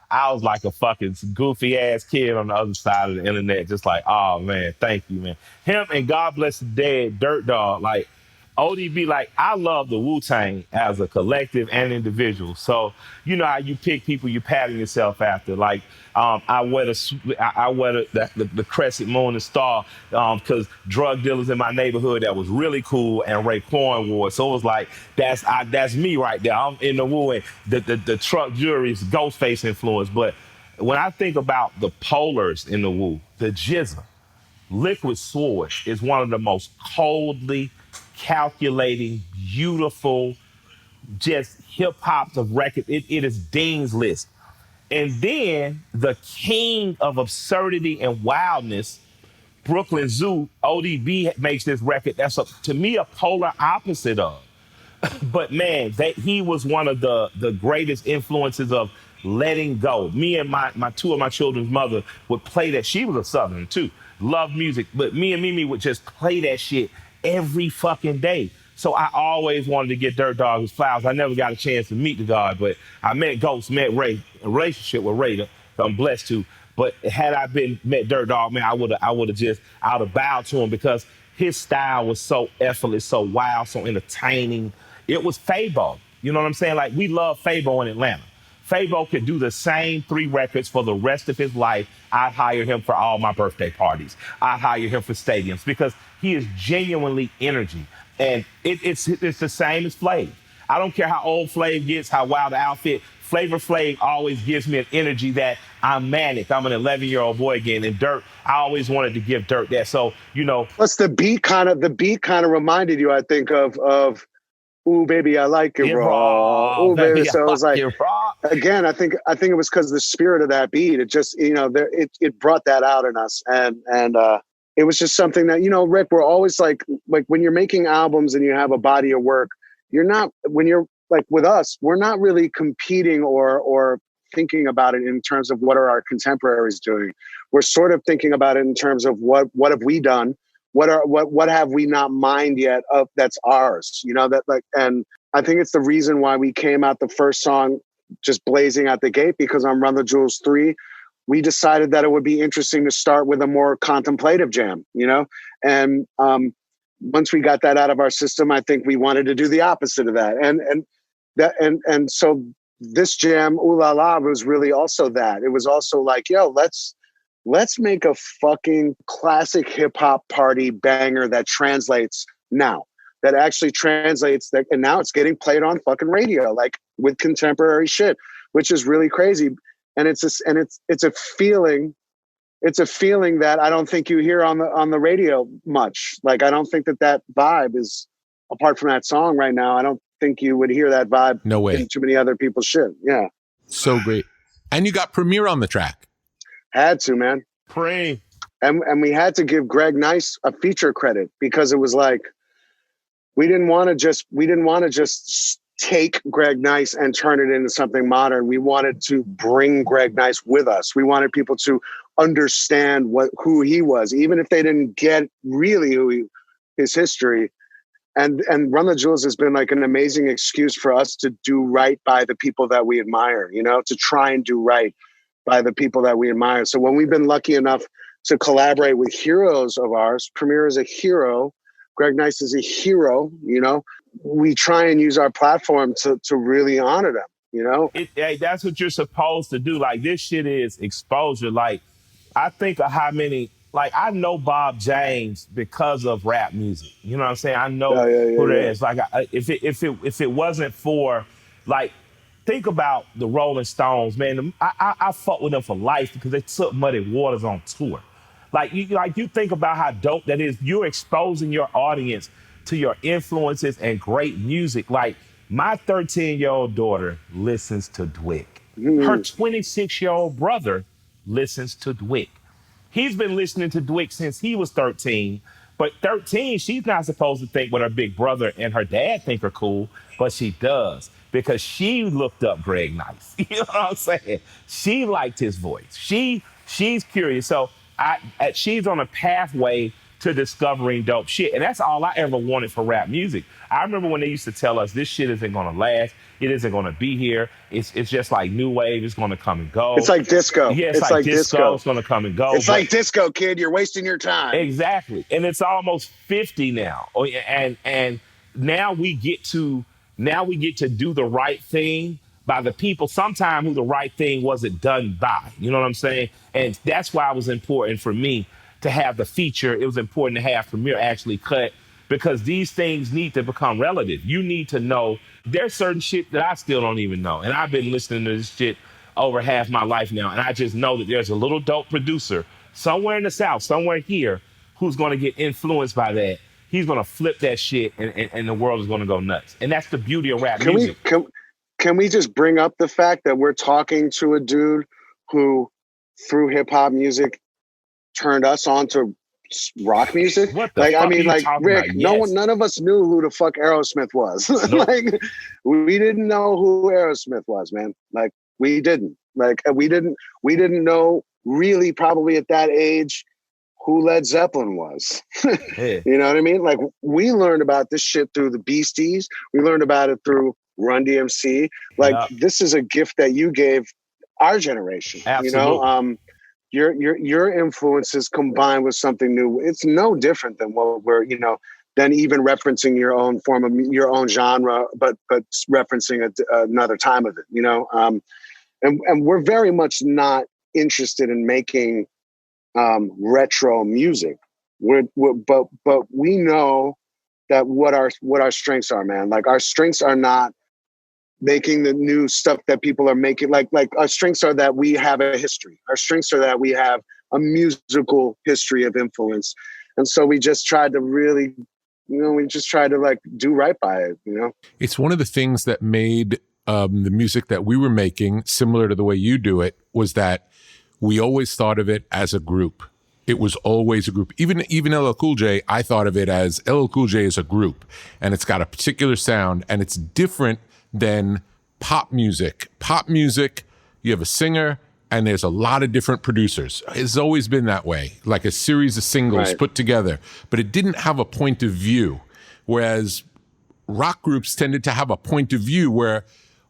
I was like a fucking goofy ass kid on the other side of the internet, just like, oh man, thank you, man. Him and God Bless the Dead, Dirt Dog, like ODB, like I love the Wu-Tang as a collective and individual. So you know how you pick people you pattern yourself after. Like I wear the crescent moon and star because drug dealers in my neighborhood that was really cool, and Raekwon wore. So it was like that's me right there. I'm in the Wu, and the truck jewelry is Ghostface influence. But when I think about the polars in the Wu, the Jizza, Liquid Sword is one of the most coldly calculating, beautiful, just hip hop of record. It is Dean's List. And then the king of absurdity and wildness, Brooklyn Zoo, ODB makes this record that's to me a polar opposite of. But man, he was one of the greatest influences of letting go. Me and my two of my children's mother would play that. She was a Southerner too, loved music, but me and Mimi would just play that shit every fucking day. So I always wanted to get Dirt Dog his flowers. I never got a chance to meet the God, but I met Ghost, met Ray, a relationship with Ray that I'm blessed to. But had I met Dirt Dog, man, I would have bowed to him because his style was so effortless, so wild, so entertaining. It was Fabo. You know what I'm saying? Like, we love Fabo in Atlanta. Fabo could do the same 3 records for the rest of his life. I'd hire him for all my birthday parties. I'd hire him for stadiums because he is genuinely energy. And it's the same as Flav. I don't care how old Flav gets, how wild the outfit. Flavor Flav always gives me an energy that I'm manic. I'm an 11-year-old boy again. And Dirt, I always wanted to give Dirt that. So, you know. Plus the beat kind of reminded you, I think, of ooh, baby, I like it raw. Ooh, baby. So it was like, again, I think it was because the spirit of that beat. It just, it brought that out in us. And it was just something that, Rick, we're always like when you're making albums and you have a body of work, when you're like with us, we're not really competing or thinking about it in terms of what are our contemporaries doing. We're sort of thinking about it in terms of what have we done? What have we not mined yet of that's ours? And I think it's the reason why we came out the first song just blazing at the gate, because on Run the Jewels 3, we decided that it would be interesting to start with a more contemplative jam, you know? And once we got that out of our system, I think we wanted to do the opposite of that. And so this jam, Ooh La La, was really also that. It was also like, yo, let's make a fucking classic hip hop party banger that translates now. That actually translates that, and now it's getting played on fucking radio, like with contemporary shit, which is really crazy. And it's a feeling that I don't think you hear on the radio much. Like, I don't think that vibe is, apart from that song right now, I don't think you would hear that vibe. No way. In too many other people's shit. Yeah. So great. And you got Premier on the track. Had to, man. Pray. And we had to give Greg Nice a feature credit, because it was like, we didn't want to just take Greg Nice and turn it into something modern. We wanted to bring Greg Nice with us. We wanted people to understand who he was, even if they didn't get really his history. And Run the Jewels has been like an amazing excuse for us to do right by the people that we admire, you know, to try and do right by the people that we admire. So when we've been lucky enough to collaborate with heroes of ours, Premier is a hero, Greg Nice is a hero, you know, we try and use our platform to really honor them, you know? Hey, that's what you're supposed to do. Like, this shit is exposure. Like, I think of how many, like, I know Bob James because of rap music. You know what I'm saying? I know who there is. Like, if it wasn't for, like, think about the Rolling Stones, man. I fuck with them for life because they took Muddy Waters on tour. Like you think about how dope that is. You're exposing your audience to your influences and great music. Like, my 13-year-old daughter listens to Dwick. Her 26-year-old brother listens to Dwick. He's been listening to Dwick since he was 13. But 13, she's not supposed to think what her big brother and her dad think are cool, but she does, because she looked up Greg Nice. You know what I'm saying? She liked his voice. She's curious. So she's on a pathway to discovering dope shit. And that's all I ever wanted for rap music. I remember when they used to tell us this shit isn't gonna last, it isn't gonna be here. It's just like new wave, it's gonna come and go. It's like disco. Yeah, it's like disco. It's gonna come and go. It's like disco, kid. You're wasting your time. Exactly. And it's almost 50 now. And now we get to do the right thing by the people, sometimes who the right thing wasn't done by. You know what I'm saying? And that's why it was important for me to have the feature. It was important to have Premier actually cut, because these things need to become relative. You need to know there's certain shit that I still don't even know. And I've been listening to this shit over half my life now. And I just know that there's a little dope producer somewhere in the South, somewhere here, who's going to get influenced by that. He's going to flip that shit and the world is going to go nuts. And that's the beauty of rap music. Can we just bring up the fact that we're talking to a dude who, through hip hop music, turned us on to rock music? What the fuck are you talking Rick, about? Yes. none of us knew who the fuck Aerosmith was. Nope. Like, we didn't know who Aerosmith was, man. Like, we didn't. Like, we didn't know really, probably at that age, who Led Zeppelin was. Yeah. You know what I mean? Like, we learned about this shit through the Beasties. We learned about it through Run DMC. Like, This is a gift that you gave our generation. Absolutely. You know, your influences combined with something new. It's no different than what we're, you know, than even referencing your own form of your own genre, but referencing another time of it, you know? And we're very much not interested in making retro music. But we know that what our strengths are, man. Like, our strengths are not making the new stuff that people are making. Like our strengths are that we have a history. Our strengths are that we have a musical history of influence. And so we just tried to really, you know, like do right by it, you know? It's one of the things that made the music that we were making similar to the way you do it, was that we always thought of it as a group. It was always a group. Even LL Cool J, I thought of it as LL Cool J is a group, and it's got a particular sound, and it's different than pop music. Pop music, you have a singer, and there's a lot of different producers. It's always been that way, like a series of singles put together, but it didn't have a point of view. Whereas rock groups tended to have a point of view where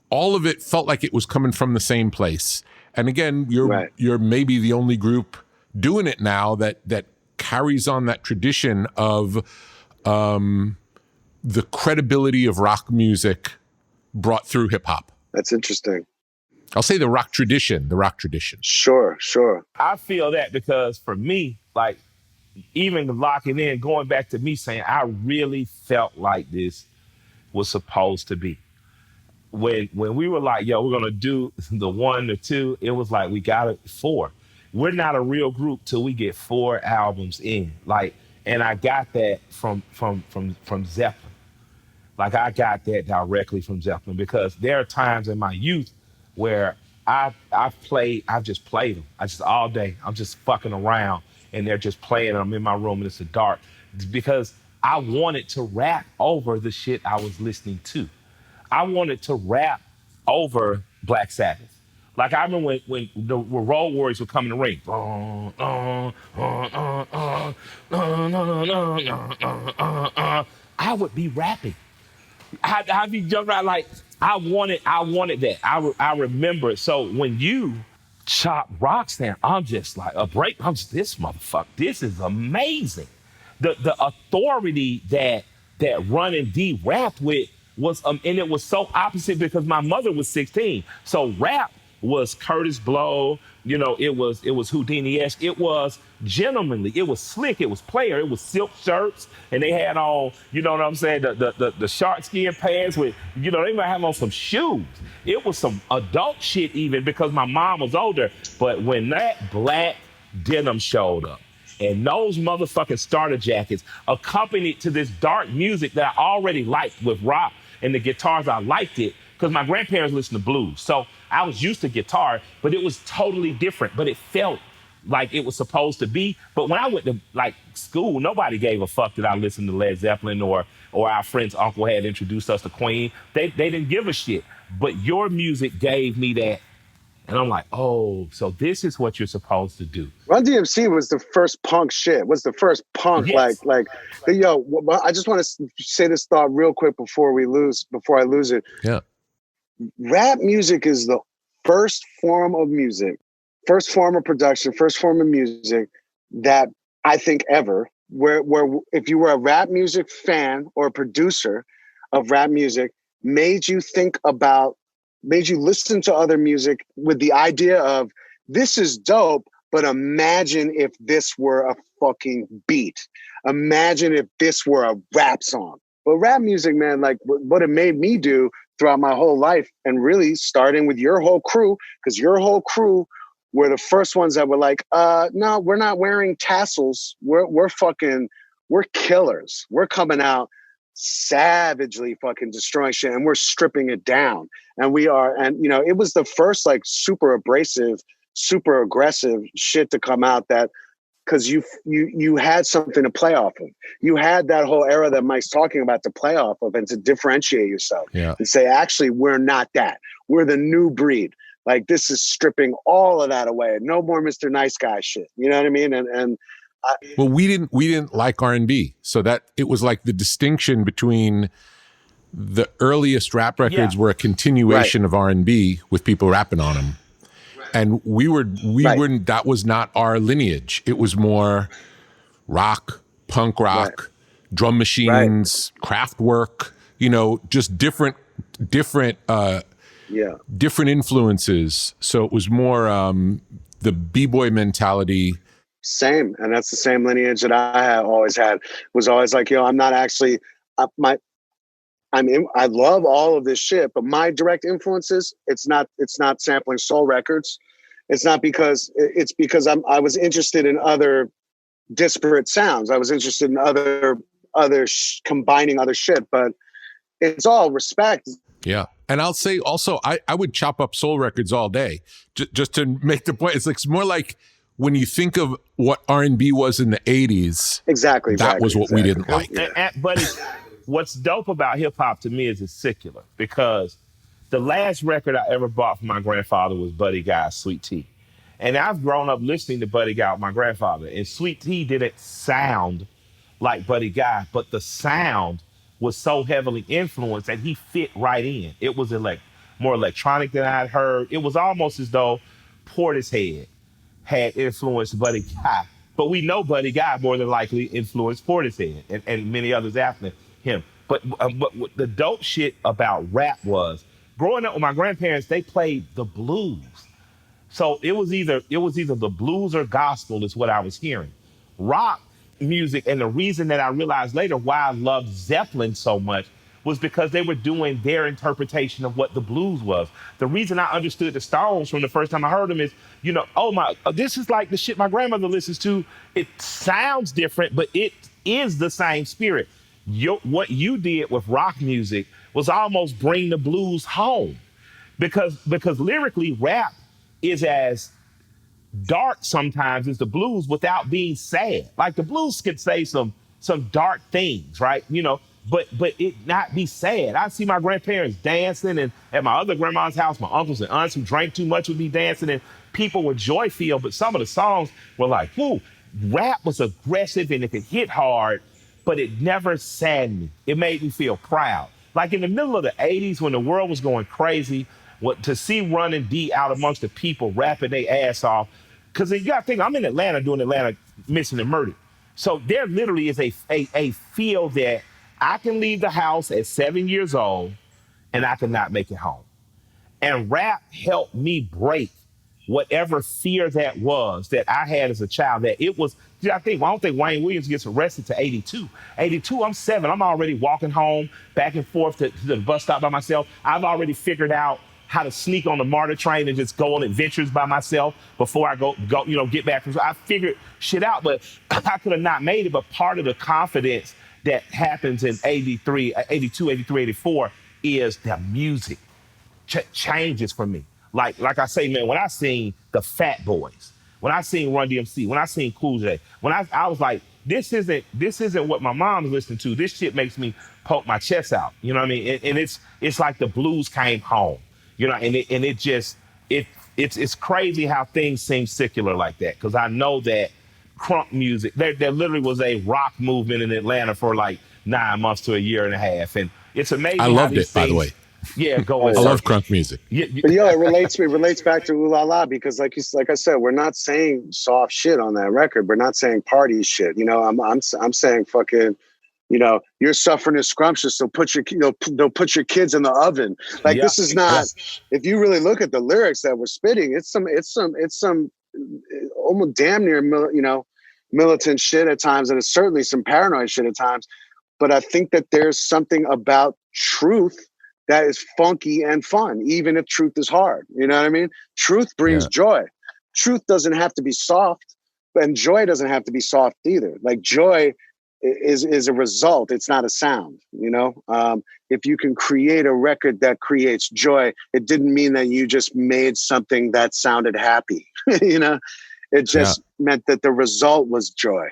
all of it felt like it was coming from the same place. And again, you're maybe the only group doing it now that carries on that tradition of the credibility of rock music brought through hip hop. That's interesting. I'll say the rock tradition. Sure. I feel that because for me, like, even locking in, going back to me saying, I really felt like this was supposed to be. When we were like, yo, we're going to do the 1 or 2, it was like, we got it 4. We're not a real group till we get 4 albums in. Like, and I got that from Zeppelin. Like, I got that directly from Zeppelin because there are times in my youth where I've just played them. I just all day, I'm just fucking around and they're just playing. I'm in my room and it's dark because I wanted to rap over the shit I was listening to. I wanted to rap over Black Sabbath. Like, I remember when Road Warriors would come in the ring. I would be rapping. I'd be jumping around like, I wanted that. I remember it. So when you chop Roxanne, I'm just like, this motherfucker, this is amazing. The authority that Run and D rapped with was, and it was so opposite because my mother was 16. So rap was Curtis Blow, it was Houdini-esque. It was gentlemanly. It was slick. It was player. It was silk shirts. And they had on, you know what I'm saying, the shark skin pants with, they might have on some shoes. It was some adult shit even because my mom was older. But when that black denim showed up and those motherfucking starter jackets accompanied to this dark music that I already liked with rock and the guitars, I liked it because my grandparents listened to blues. So I was used to guitar, but it was totally different. But it felt like it was supposed to be. But when I went to like school, nobody gave a fuck that I listened to Led Zeppelin or our friend's uncle had introduced us to Queen. They didn't give a shit. But your music gave me that. And I'm like, oh, so this is what you're supposed to do. Run DMC was the first punk shit. Was the first punk, yes. Yo, I just want to say this thought real quick before I lose it. Yeah. Rap music is the first form of music, first form of production, first form of music that I think ever, where if you were a rap music fan or a producer of rap music, made you listen to other music with the idea of, this is dope, but imagine if this were a fucking beat. Imagine if this were a rap song. But rap music, man, like what it made me do throughout my whole life, and really starting with your whole crew, because your whole crew were the first ones that were like, no, we're not wearing tassels. We're killers. We're coming out savagely fucking destroying shit, and we're stripping it down. And it was the first like super abrasive, super aggressive shit to come out, that because you had something to play off of. You had that whole era that Mike's talking about to play off of and to differentiate yourself. Yeah. And say, actually, we're not that. We're the new breed. Like, this is stripping all of that away. No more Mr. Nice Guy shit. You know what I mean? Well, we didn't like R&B, so that it was like the distinction between the earliest rap records were a continuation of R&B with people rapping on them, and we weren't. That was not our lineage. It was more rock, punk rock, drum machines, craft work. Just different influences. So it was more the b-boy mentality. Same. And that's the same lineage that I have always had. Was always like, I'm not actually I love all of this shit, but my direct influences, it's not sampling soul records. It's because I was interested in other disparate sounds. I was interested in other combining other shit, but it's all respect. Yeah. And I'll say also, I would chop up soul records all day just to make the point. It's more like, when you think of what R&B was in the 80s, that was what we didn't like. But what's dope about hip hop to me is it's secular, because the last record I ever bought from my grandfather was Buddy Guy's Sweet Tea. And I've grown up listening to Buddy Guy with my grandfather, and Sweet Tea didn't sound like Buddy Guy, but the sound was so heavily influenced that he fit right in. It was more electronic than I'd heard. It was almost as though Portishead had influenced Buddy Guy. But we know Buddy Guy more than likely influenced Portishead and many others after him. But what the dope shit about rap was, growing up with my grandparents, they played the blues. So it was either the blues or gospel is what I was hearing. Rock music, and the reason that I realized later why I loved Zeppelin so much was because they were doing their interpretation of what the blues was. The reason I understood the Stones from the first time I heard them is, this is like the shit my grandmother listens to. It sounds different, but it is the same spirit. What you did with rock music was almost bring the blues home, because lyrically rap is as dark sometimes as the blues without being sad. Like the blues could say some dark things, right? But it not be sad. I see my grandparents dancing, and at my other grandma's house, my uncles and aunts who drank too much would be dancing, and people were joy filled. But some of the songs were like, whoo, rap was aggressive and it could hit hard, but it never saddened me. It made me feel proud. Like in the middle of the 80s when the world was going crazy, to see Run and D out amongst the people rapping their ass off, because you got to think, I'm in Atlanta doing Atlanta Missing and Murdered. So there literally is a feel that I can leave the house at 7 years old and I cannot make it home. And rap helped me break whatever fear that was that I had as a child. That it was, I don't think Wayne Williams gets arrested to 82. 82, I'm 7. I'm already walking home back and forth to the bus stop by myself. I've already figured out how to sneak on the MARTA train and just go on adventures by myself before I go get back. I figured shit out, but I could have not made it. But part of the confidence that happens in 83, 82, 83, 84 is the music changes for me. Like I say, man, when I seen the Fat Boys, when I seen Run DMC, when I seen Cool J, when I was like, this isn't what my mom's listening to. This shit makes me poke my chest out. You know what I mean? And it's like the blues came home. It's crazy how things seem secular like that. Because I know that crunk music, there literally was a rock movement in Atlanta for like 9 months to a year and a half. And it's amazing. I loved it, by the way. Yeah, I love crunk music. But it relates back to Ooh La La, because like I said, we're not saying soft shit on that record. We're not saying party shit. I'm saying fucking, you're suffering is scrumptious, so put your put your kids in the oven. Like this is not. If you really look at the lyrics that we're spitting, it's some almost damn near militant shit at times, and it's certainly some paranoid shit at times. But I think that there's something about truth that is funky and fun, even if truth is hard. You know what I mean? Truth brings joy. Truth doesn't have to be soft, and joy doesn't have to be soft either. Like joy is a result. It's not a sound, if you can create a record that creates joy, it didn't mean that you just made something that sounded happy, it just meant that the result was joy,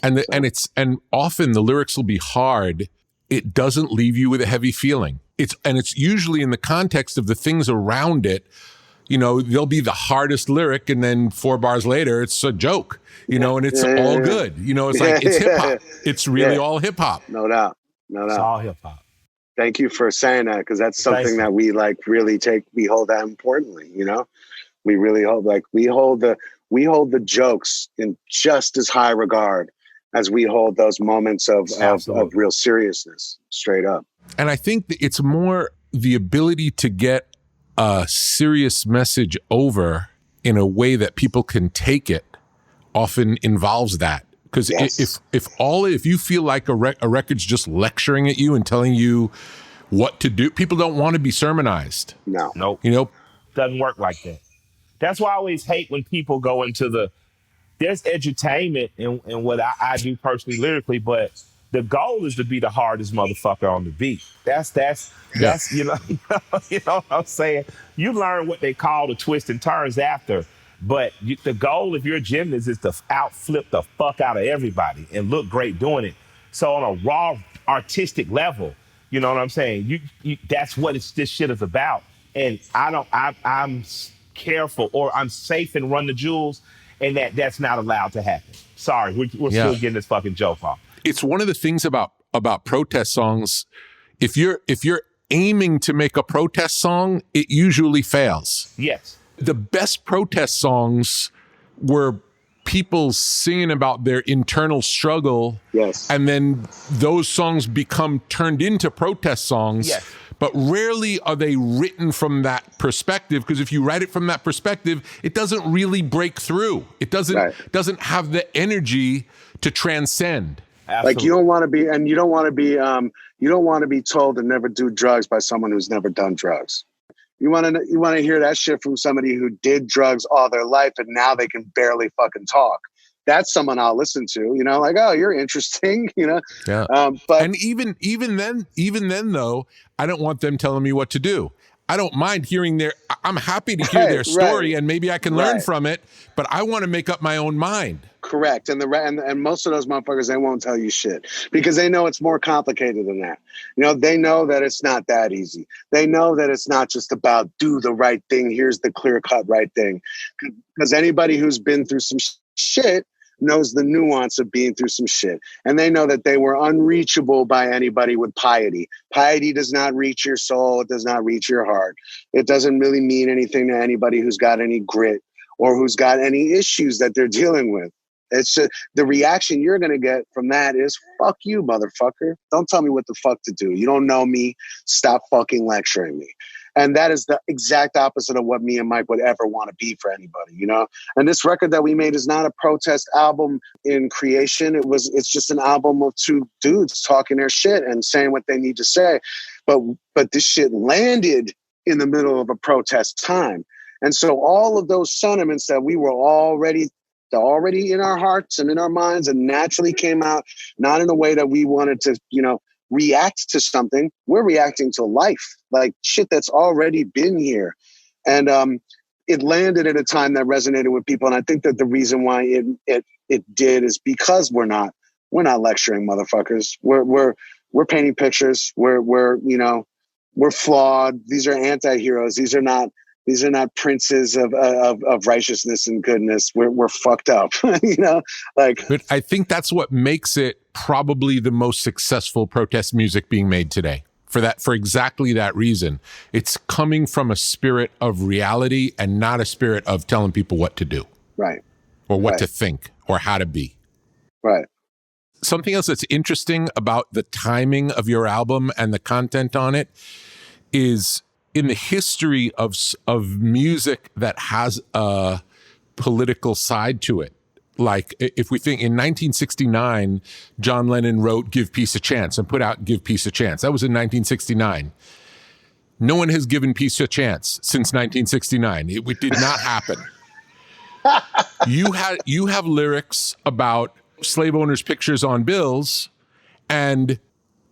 And often the lyrics will be hard. It doesn't leave you with a heavy feeling. It's usually in the context of the things around it. They'll be the hardest lyric, and then 4 bars later, it's a joke, and it's all good. It's like, it's hip hop. It's really all hip hop. No doubt. It's all hip hop. Thank you for saying that, because that's something that we really we hold that importantly. We really hold, we hold the jokes in just as high regard as we hold those moments of real seriousness, straight up. And I think that it's more the ability to get a serious message over in a way that people can take it often involves that. Because if you feel like a record's just lecturing at you and telling you what to do, people don't want to be sermonized. No. Nope. Doesn't work like that. That's why I always hate when people go into there's edutainment in what I do personally lyrically, but the goal is to be the hardest motherfucker on the beat. That's you know what I'm saying? You learn what they call the twists and turns after, but the goal, if you're a gymnast, is to outflip the fuck out of everybody and look great doing it. So on a raw artistic level, you know what I'm saying? That's what this shit is about. And I'm careful, or I'm safe and Run the Jewels, and that's not allowed to happen. Sorry, we're still getting this fucking joke off. It's one of the things about protest songs. If you're aiming to make a protest song, it usually fails. Yes. The best protest songs were people singing about their internal struggle. Yes. And then those songs become turned into protest songs. Yes. But rarely are they written from that perspective, because if you write it from that perspective, it doesn't really break through. It doesn't have the energy to transcend. Absolutely. Like you don't want to be, and you don't want to be told to never do drugs by someone who's never done drugs. You want to hear that shit from somebody who did drugs all their life and now they can barely fucking talk. That's someone I'll listen to, like, oh, you're interesting, Yeah. But and even then though, I don't want them telling me what to do. I don't mind hearing I'm happy to hear their story, and maybe I can learn from it, but I want to make up my own mind. Correct. And and most of those motherfuckers, they won't tell you shit because they know it's more complicated than that. They know that it's not that easy. They know that it's not just about do the right thing. Here's the clear cut right thing. Because anybody who's been through some shit knows the nuance of being through some shit. And they know that they were unreachable by anybody with piety. Piety does not reach your soul. It does not reach your heart. It doesn't really mean anything to anybody who's got any grit or who's got any issues that they're dealing with. It's the reaction you're going to get from that is, fuck you, motherfucker. Don't tell me what the fuck to do. You don't know me. Stop fucking lecturing me. And that is the exact opposite of what me and Mike would ever want to be for anybody, And this record that we made is not a protest album in creation. It's just an album of two dudes talking their shit and saying what they need to say. But this shit landed in the middle of a protest time. And so all of those sentiments that we were already in our hearts and in our minds and naturally came out, not in a way that we wanted to, react to something. We're reacting to life, like shit that's already been here. And it landed at a time that resonated with people. And I think that the reason why it did is because we're not lecturing motherfuckers. We're painting pictures. We're flawed. These are anti-heroes. These are not princes of righteousness and goodness. We're fucked up, But I think that's what makes it probably the most successful protest music being made today. For exactly that reason, it's coming from a spirit of reality and not a spirit of telling people what to do, right, or what to think, or how to be. Right. Something else that's interesting about the timing of your album and the content on it is, in the history of music that has a political side to it. Like if we think in 1969, John Lennon wrote Give Peace a Chance and put out Give Peace a Chance. That was in 1969. No one has given peace a chance since 1969. It did not happen. You have lyrics about slave owners' pictures on bills, and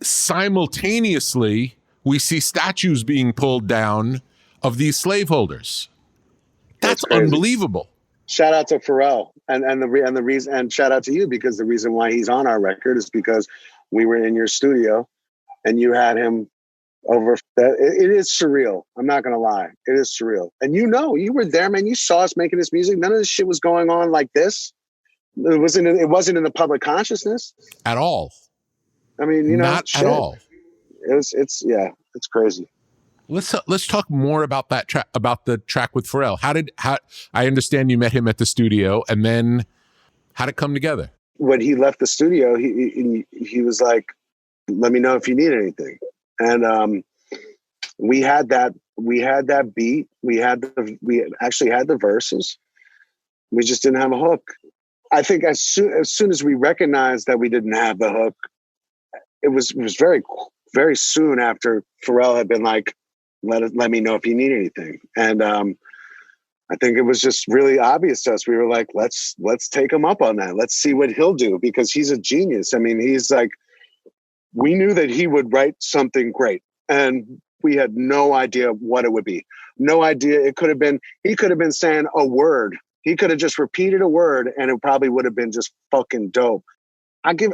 simultaneously we see statues being pulled down of these slaveholders. That's unbelievable. Shout out to Pharrell and the reason, and shout out to you, because the reason why he's on our record is because we were in your studio and you had him over. It is surreal. I'm not gonna lie, it is surreal. And you were there, man. You saw us making this music. None of this shit was going on like this. It wasn't in the public consciousness at all. I mean, not at all. It's crazy. Let's talk more about that track, about the track with Pharrell. How I understand you met him at the studio, and then how'd it come together? When he left the studio, he was like, "Let me know if you need anything." And we had that beat. We actually had the verses. We just didn't have a hook. I think as soon as we recognized that we didn't have the hook, it was very, very soon after Pharrell had been like, let me know if you need anything. And I think it was just really obvious to us. We were like, let's take him up on that. Let's see what he'll do, because he's a genius. I mean, he's like, we knew that he would write something great, and we had no idea what it would be. No idea. He could have been saying a word. He could have just repeated a word, and it probably would have been just fucking dope. I give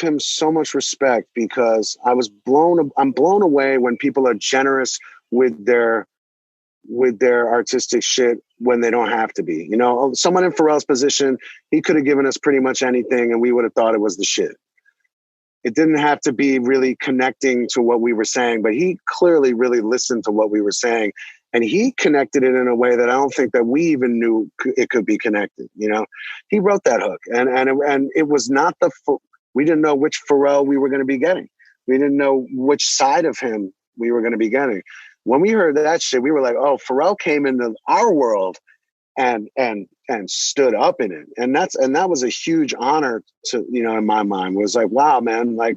him so much respect, because I'm blown away when people are generous with their artistic shit when they don't have to be. Someone in Pharrell's position, he could have given us pretty much anything and we would have thought it was the shit. It didn't have to be really connecting to what we were saying, but he clearly really listened to what we were saying. And he connected it in a way that I don't think that we even knew it could be connected. You know, he wrote that hook, and it was not we didn't know which Pharrell we were going to be getting. We didn't know which side of him we were going to be getting. When we heard that shit, we were like, oh, Pharrell came into our world and stood up in it. And that was a huge honor to, you know, in my mind. It was like, wow, man, like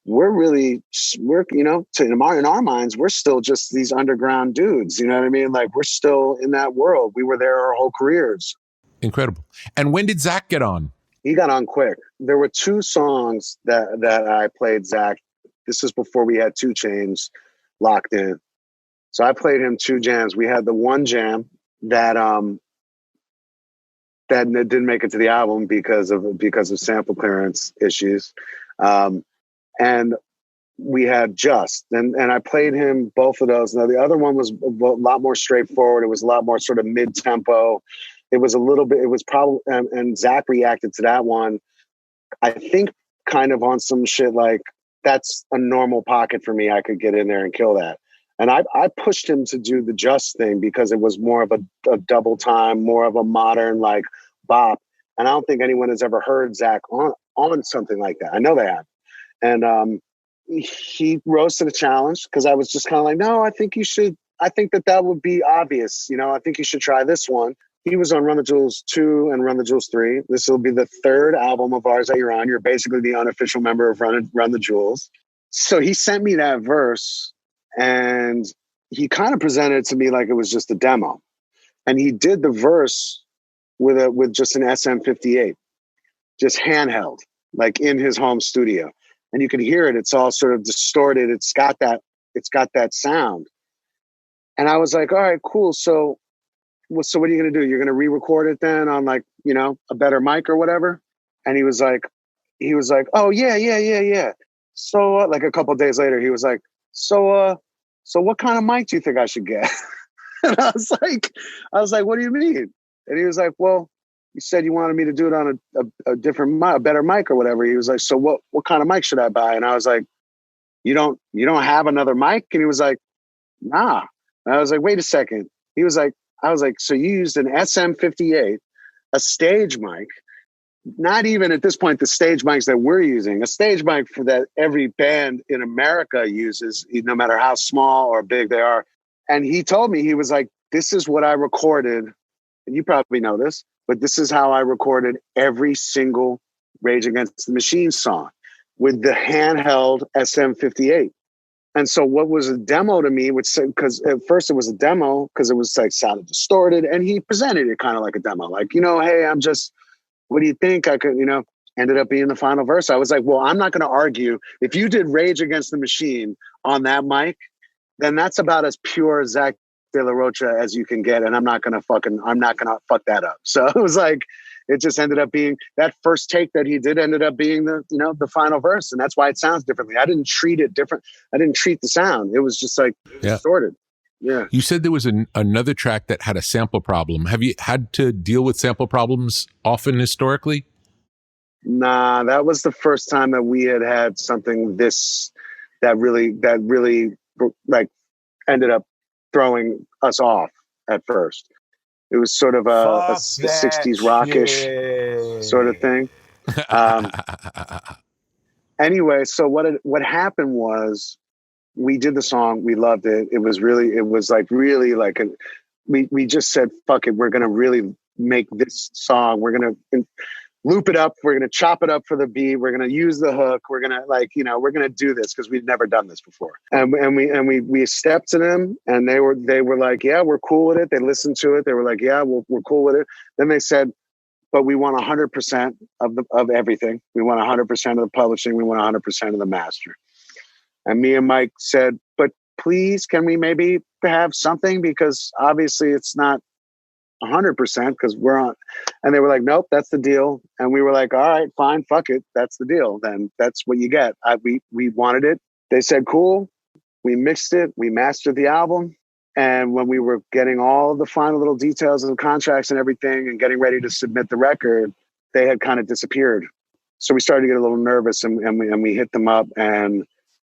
we're you know, in our minds, we're still just these underground dudes. You know what I mean? Like we're still in that world. We were there our whole careers. Incredible. And when did Zack get on? He got on quick. There were 2 songs that I played Zack. This is before we had 2 Chainz locked in. So I played him 2 jams. We had the one jam that didn't make it to the album because of sample clearance issues. And we had Just, and I played him both of those. Now the other one was a lot more straightforward. It was a lot more sort of mid-tempo. It was probably, and Zack reacted to that one, I think kind of on some shit like, that's a normal pocket for me. I could get in there and kill that. And I pushed him to do the Just thing because it was more of a double time, more of a modern like bop. And I don't think anyone has ever heard Zack on something like that. I know they have. And he rose to the challenge because I was just kind of like, no, I think that would be obvious. You know, I think you should try this one. He was on Run the Jewels 2 and Run the Jewels 3. This will be the 3rd album of ours that you're on. You're basically the unofficial member of Run the Jewels. So he sent me that verse and he kind of presented it to me like it was just a demo. And he did the verse with just an SM58, just handheld, like in his home studio. And you can hear it. It's all sort of distorted. It's got that sound. And I was like, all right, cool. So what are you going to do? You're going to re-record it then on like, you know, a better mic or whatever? And he was like, oh yeah. So like a couple of days later, he was like, so what kind of mic do you think I should get? And I was like, what do you mean? And he was like, well, you said you wanted me to do it on a different mic, a better mic or whatever. He was like, so what kind of mic should I buy? And I was like, you don't have another mic? And he was like, nah. And I was like, wait a second. I was like, so you used an SM58, a stage mic, not even at this point, the stage mics that we're using, a stage mic for that every band in America uses, no matter how small or big they are. And he told me, he was like, this is what I recorded. And you probably know this, but this is how I recorded every single Rage Against the Machine song with the handheld SM58. And so what was a demo to me, because at first it was a demo because it was like sounded distorted, and he presented it kind of like a demo, like, you know, hey, what do you think I could, you know, ended up being the final verse. I was like, well, I'm not going to argue. If you did Rage Against the Machine on that mic, then that's about as pure Zack De La Rocha as you can get. And I'm not going to fuck that up. So it was like, it just ended up being that first take that he did ended up being the final verse. And that's why it sounds differently. I didn't treat it different. I didn't treat the sound. It was just like distorted. Yeah. You said there was another track that had a sample problem. Have you had to deal with sample problems often historically? Nah, that was the first time that we had something that really like ended up throwing us off at first. It was sort of a 60s rockish sort of thing. Anyway, so what happened was we did the song. We loved it. We just said, fuck it. We're going to really make this song. We're going to loop it up. We're going to chop it up for the beat. We're going to use the hook. We're going to we're going to do this because we've never done this before. And we stepped to them and they were like, yeah, we're cool with it. They listened to it. They were like, yeah, we're cool with it. Then they said, but we want 100% of everything. We want 100% of the publishing. We want 100% of the master. And me and Mike said, but please, can we maybe have something? Because obviously it's not 100% because we're on. And they were like, nope, that's the deal. And we were like, all right, fine, fuck it. That's the deal. Then that's what you get. We wanted it. They said, cool. We mixed it. We mastered the album. And when we were getting all the final little details of the contracts and everything and getting ready to submit the record, they had kind of disappeared. So we started to get a little nervous, and we hit them up, and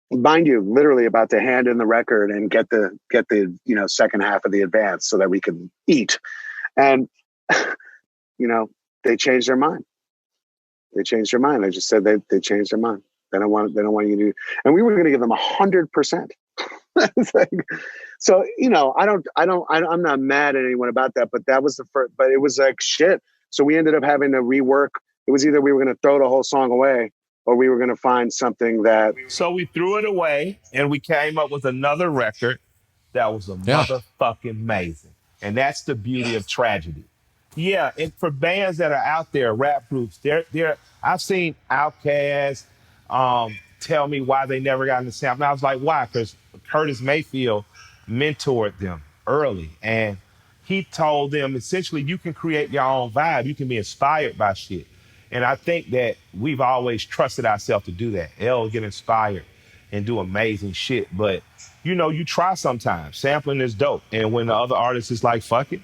mind you, literally about to hand in the record and get the second half of the advance so that we could eat. And they changed their mind. They changed their mind. They just said they changed their mind. They don't want you to. And we were going to give them 100%. So I'm not mad at anyone about that, but that was the first. But it was like shit. So we ended up having to rework. It was either we were going to throw the whole song away, or we were going to find something that. So we threw it away, and we came up with another record that was motherfucking amazing. And that's the beauty of tragedy. Yeah, and for bands that are out there, rap groups, I've seen Outkast tell me why they never got in the sample. And I was like, why? Because Curtis Mayfield mentored them early, and he told them essentially you can create your own vibe. You can be inspired by shit. And I think that we've always trusted ourselves to do that. L get inspired and do amazing shit. But, you try sometimes. Sampling is dope. And when the other artist is like, fuck it.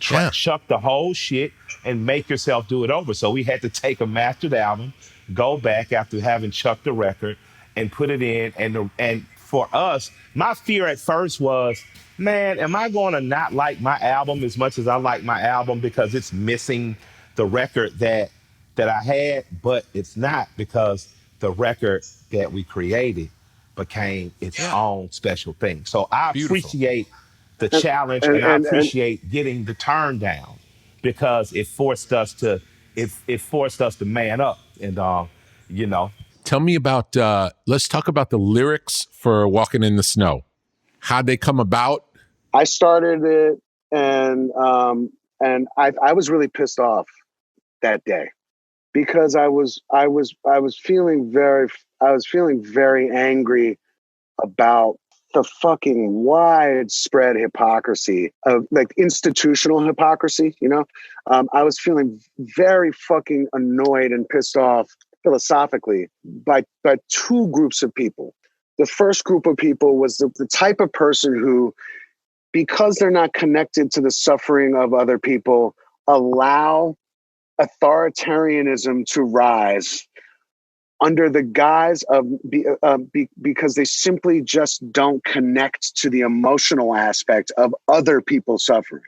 Chuck the whole shit and make yourself do it over. So we had to take a mastered album, go back after having chucked the record, and put it in. And for us, my fear at first was, man, am I going to not like my album as much as I like my album because it's missing the record that I had? But it's not, because the record that we created became its own special thing. So I appreciate the challenge, and I appreciate getting the turn down, because it forced us to man up. And Tell me about let's talk about the lyrics for Walking in the Snow. How'd they come about? I started it, and I was really pissed off that day, because I was feeling very angry about the fucking widespread hypocrisy of, like, institutional hypocrisy. I was feeling very fucking annoyed and pissed off philosophically by two groups of people. The first group of people was the type of person who, because they're not connected to the suffering of other people, allow authoritarianism to rise under the guise of because they simply just don't connect to the emotional aspect of other people's suffering.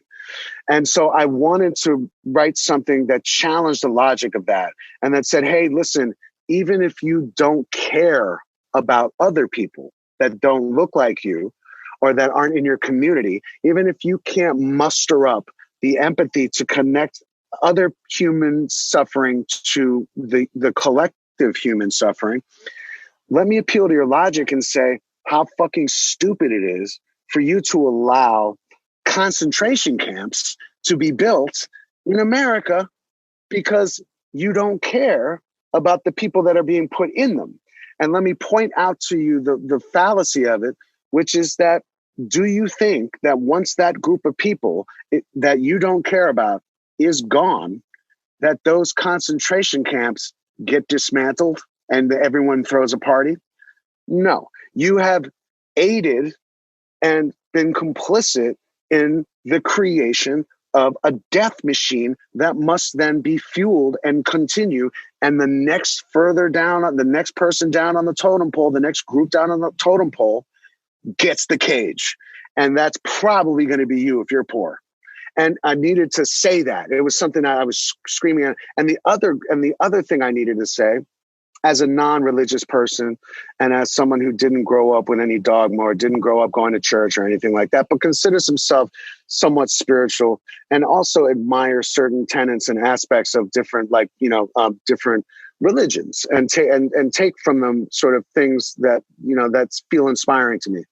And so I wanted to write something that challenged the logic of that, and that said, hey, listen, even if you don't care about other people that don't look like you or that aren't in your community, even if you can't muster up the empathy to connect other human suffering to the collective human suffering, let me appeal to your logic and say how fucking stupid it is for you to allow concentration camps to be built in America because you don't care about the people that are being put in them. And let me point out to you the fallacy of it, which is that, do you think that once that group of people that you don't care about is gone, that those concentration camps get dismantled and everyone throws a party? No, you have aided and been complicit in the creation of a death machine that must then be fueled and continue. And the next person down on the totem pole, the next group down on the totem pole gets the cage. And that's probably going to be you if you're poor. And I needed to say that. It was something that I was screaming at. And the other thing I needed to say, as a non-religious person and as someone who didn't grow up with any dogma or didn't grow up going to church or anything like that, but considers himself somewhat spiritual and also admires certain tenets and aspects of different, different religions and take from them sort of things that, that feel inspiring to me.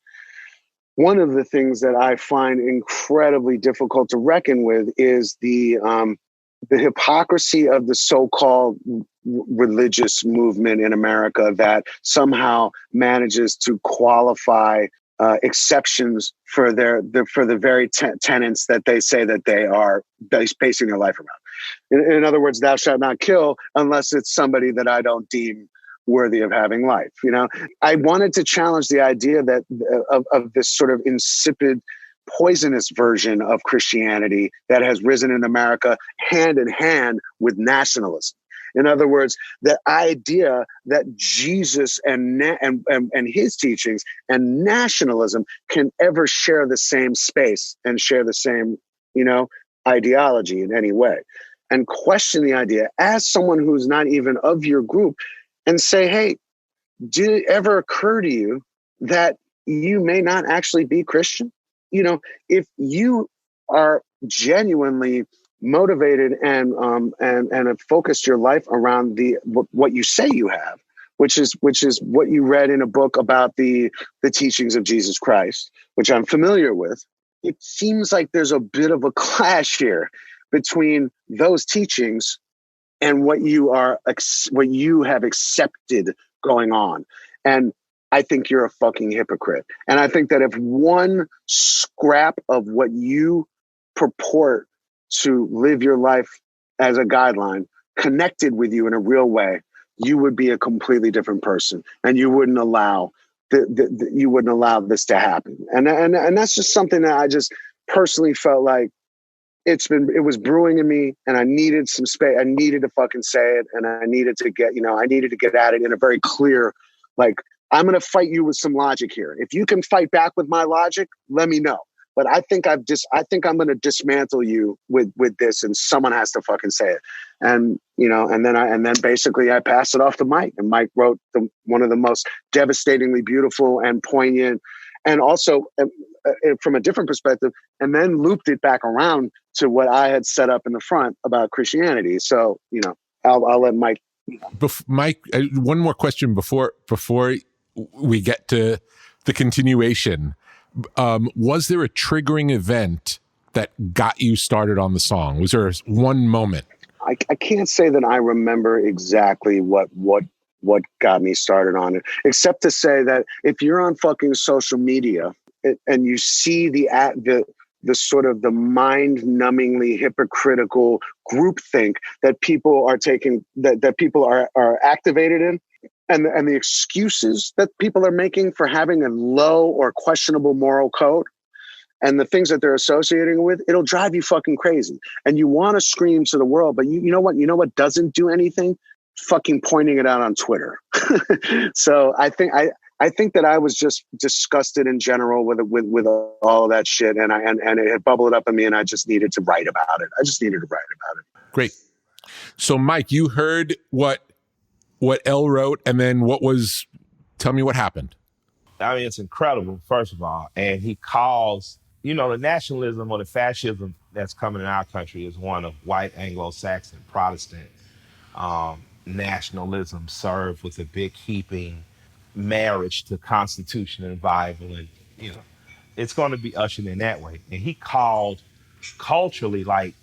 One of the things that I find incredibly difficult to reckon with is the hypocrisy of the so-called religious movement in America that somehow manages to qualify exceptions for the very tenets that they say that they are basing their life around. In other words, thou shalt not kill unless it's somebody that I don't deem worthy of having life. I wanted to challenge the idea that of this sort of insipid, poisonous version of Christianity that has risen in America hand in hand with nationalism. In other words, the idea that Jesus and his teachings and nationalism can ever share the same space and share the same, ideology in any way, and question the idea as someone who's not even of your group, and say, hey, did it ever occur to you that you may not actually be Christian? If you are genuinely motivated and have focused your life around what you say you have, which is what you read in a book about the teachings of Jesus Christ, which I'm familiar with. It seems like there's a bit of a clash here between those teachings and what you have accepted going on. And I think you're a fucking hypocrite. And I think that if one scrap of what you purport to live your life as a guideline connected with you in a real way, you would be a completely different person, and you wouldn't allow this to happen. And that's just something that I just personally felt like it was brewing in me, and I needed some space. I needed to fucking say it, and I needed to get at it in a very clear, like, I'm going to fight you with some logic here. If you can fight back with my logic, let me know. But I think I'm going to dismantle you with this, and someone has to fucking say it. And then basically I passed it off to Mike, and Mike wrote one of the most devastatingly beautiful and poignant, and also from a different perspective, and then looped it back around to what I had set up in the front about Christianity. So, I'll let Mike. Mike, one more question before we get to the continuation. Was there a triggering event that got you started on the song? Was there one moment? I can't say that I remember exactly what got me started on it, except to say that if you're on fucking social media and you see the sort of the mind-numbingly hypocritical groupthink that people are taking, that people are activated in, and the excuses that people are making for having a low or questionable moral code, and the things that they're associating with, it'll drive you fucking crazy. And you want to scream to the world, but you know what doesn't do anything? Fucking pointing it out on Twitter. So I think that I was just disgusted in general with all of that shit, and it had bubbled up in me, and I just needed to write about it. Great. So Mike, you heard what Elle wrote, and then tell me what happened. I mean, it's incredible, first of all. And he calls, the nationalism or the fascism that's coming in our country is one of white Anglo-Saxon Protestant nationalism served with a big heaping marriage to Constitution and Bible. And, it's going to be ushered in that way. And he called culturally, like,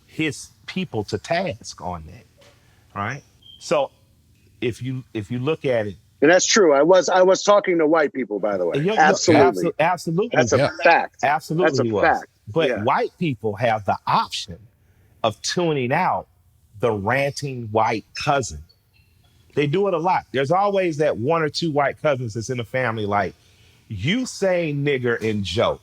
his people to task on that, right? So if you look at it, and that's true. I was talking to white people, by the way. Absolutely. Absolutely. That's a fact. Absolutely. That's a fact. But white people have the option of tuning out the ranting white cousin. They do it a lot. There's always that one or two white cousins that's in the family, like, you saying nigger in joke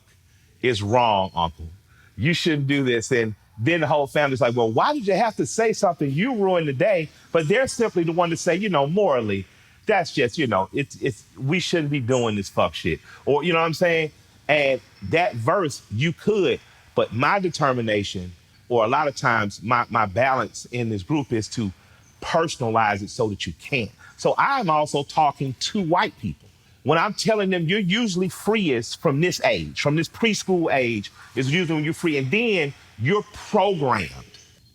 is wrong, uncle. You shouldn't do this. And then the whole family's like, well, why did you have to say something? You ruined the day. But they're simply the one to say, morally, that's just, it's we shouldn't be doing this fuck shit. Or, you know what I'm saying? And that verse, you could. But my determination, or a lot of times my balance in this group, is to personalize it so that you can't. So I'm also talking to white people. When I'm telling them you're usually freest from this age, from this preschool age, is usually when you're free. And then you're programmed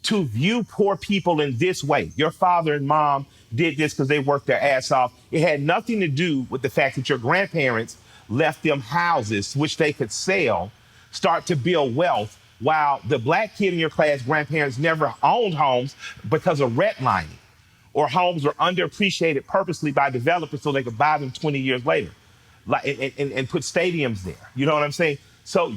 to view poor people in this way. Your father and mom did this because they worked their ass off. It had nothing to do with the fact that your grandparents left them houses which they could sell, start to build wealth, while the black kid in your class, grandparents never owned homes because of redlining, or homes were underappreciated purposely by developers so they could buy them 20 years later, and put stadiums there. You know what I'm saying? So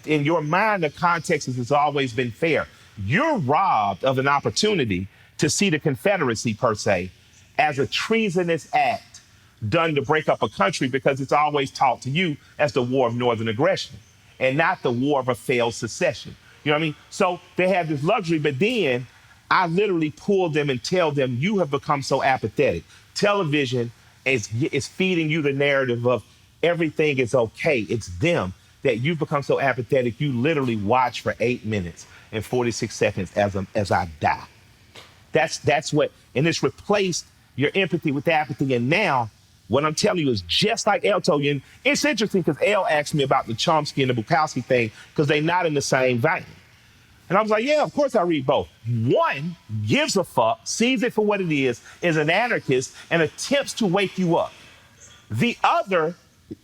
in your mind, the context has always been fair. You're robbed of an opportunity to see the Confederacy, per se, as a treasonous act done to break up a country, because it's always taught to you as the war of northern aggression and not the war of a failed secession. You know what I mean? So they have this luxury, but then I literally pull them and tell them, you have become so apathetic. Television is feeding you the narrative of everything is okay. It's them that you've become so apathetic. You literally watch for 8 minutes and 46 seconds as I die. That's what, and it's replaced your empathy with apathy. And now, what I'm telling you is just like Elle told you. And it's interesting because Elle asked me about the Chomsky and the Bukowski thing because they're not in the same vein. And I was like, yeah, of course I read both. One gives a fuck, sees it for what it is an anarchist, and attempts to wake you up. The other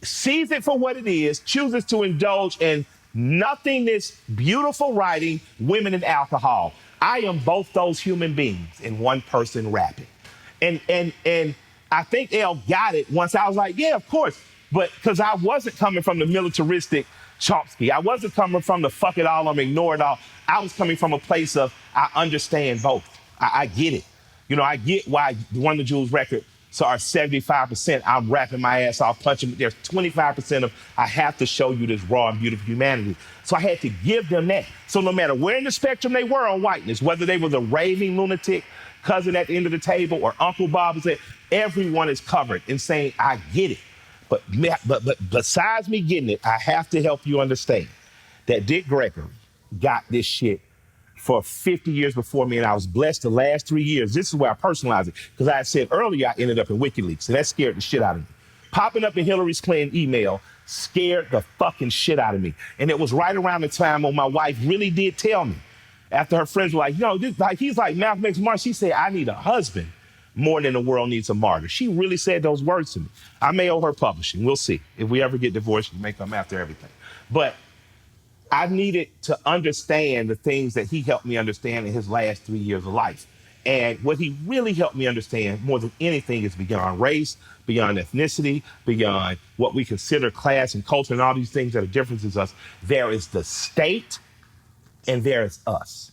sees it for what it is, chooses to indulge in nothingness, beautiful writing, women, and alcohol. I am both those human beings in one person rapping. And I think Elle got it once I was like, yeah, of course. But because I wasn't coming from the militaristic Chomsky. I wasn't coming from the fuck it all, I'm ignore it all. I was coming from a place of I understand both. I get it. You know, I get why Run the Jewels record so our 75%, I'm rapping my ass off, punching. There's 25% of I have to show you this raw and beautiful humanity. So I had to give them that. So no matter where in the spectrum they were on whiteness, whether they were the raving lunatic cousin at the end of the table or Uncle Bob, everyone is covered in saying, I get it. But besides me getting it, I have to help you understand that Dick Gregory got this shit for 50 years before me, and I was blessed the last 3 years. This is where I personalize it, because I said earlier I ended up in WikiLeaks, and that scared the shit out of me. Popping up in Hillary's Clinton email scared the fucking shit out of me. And it was right around the time when my wife really did tell me, after her friends were like, he's like Malcolm X Martin. She said, I need a husband more than the world needs a martyr. She really said those words to me. I may owe her publishing. We'll see. If we ever get divorced, she may come after everything. But I needed to understand the things that he helped me understand in his last 3 years of life. And what he really helped me understand more than anything is beyond race, beyond ethnicity, beyond what we consider class and culture and all these things that are differences us. There is the state and there is us.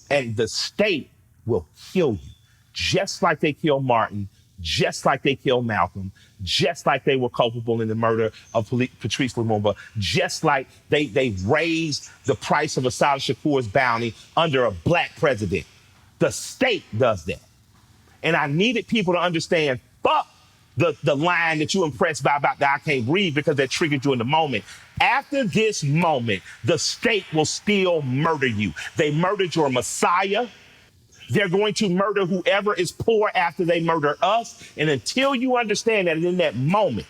And the state will kill you. Just like they killed Martin, just like they killed Malcolm, just like they were culpable in the murder of Patrice Lumumba, just like they raised the price of Assad Shakur's bounty under a black president. The state does that. And I needed people to understand, fuck the line that you impressed by about that I can't breathe because that triggered you in the moment. After this moment, the state will still murder you. They murdered your Messiah. They're going to murder whoever is poor after they murder us. And until you understand that in that moment,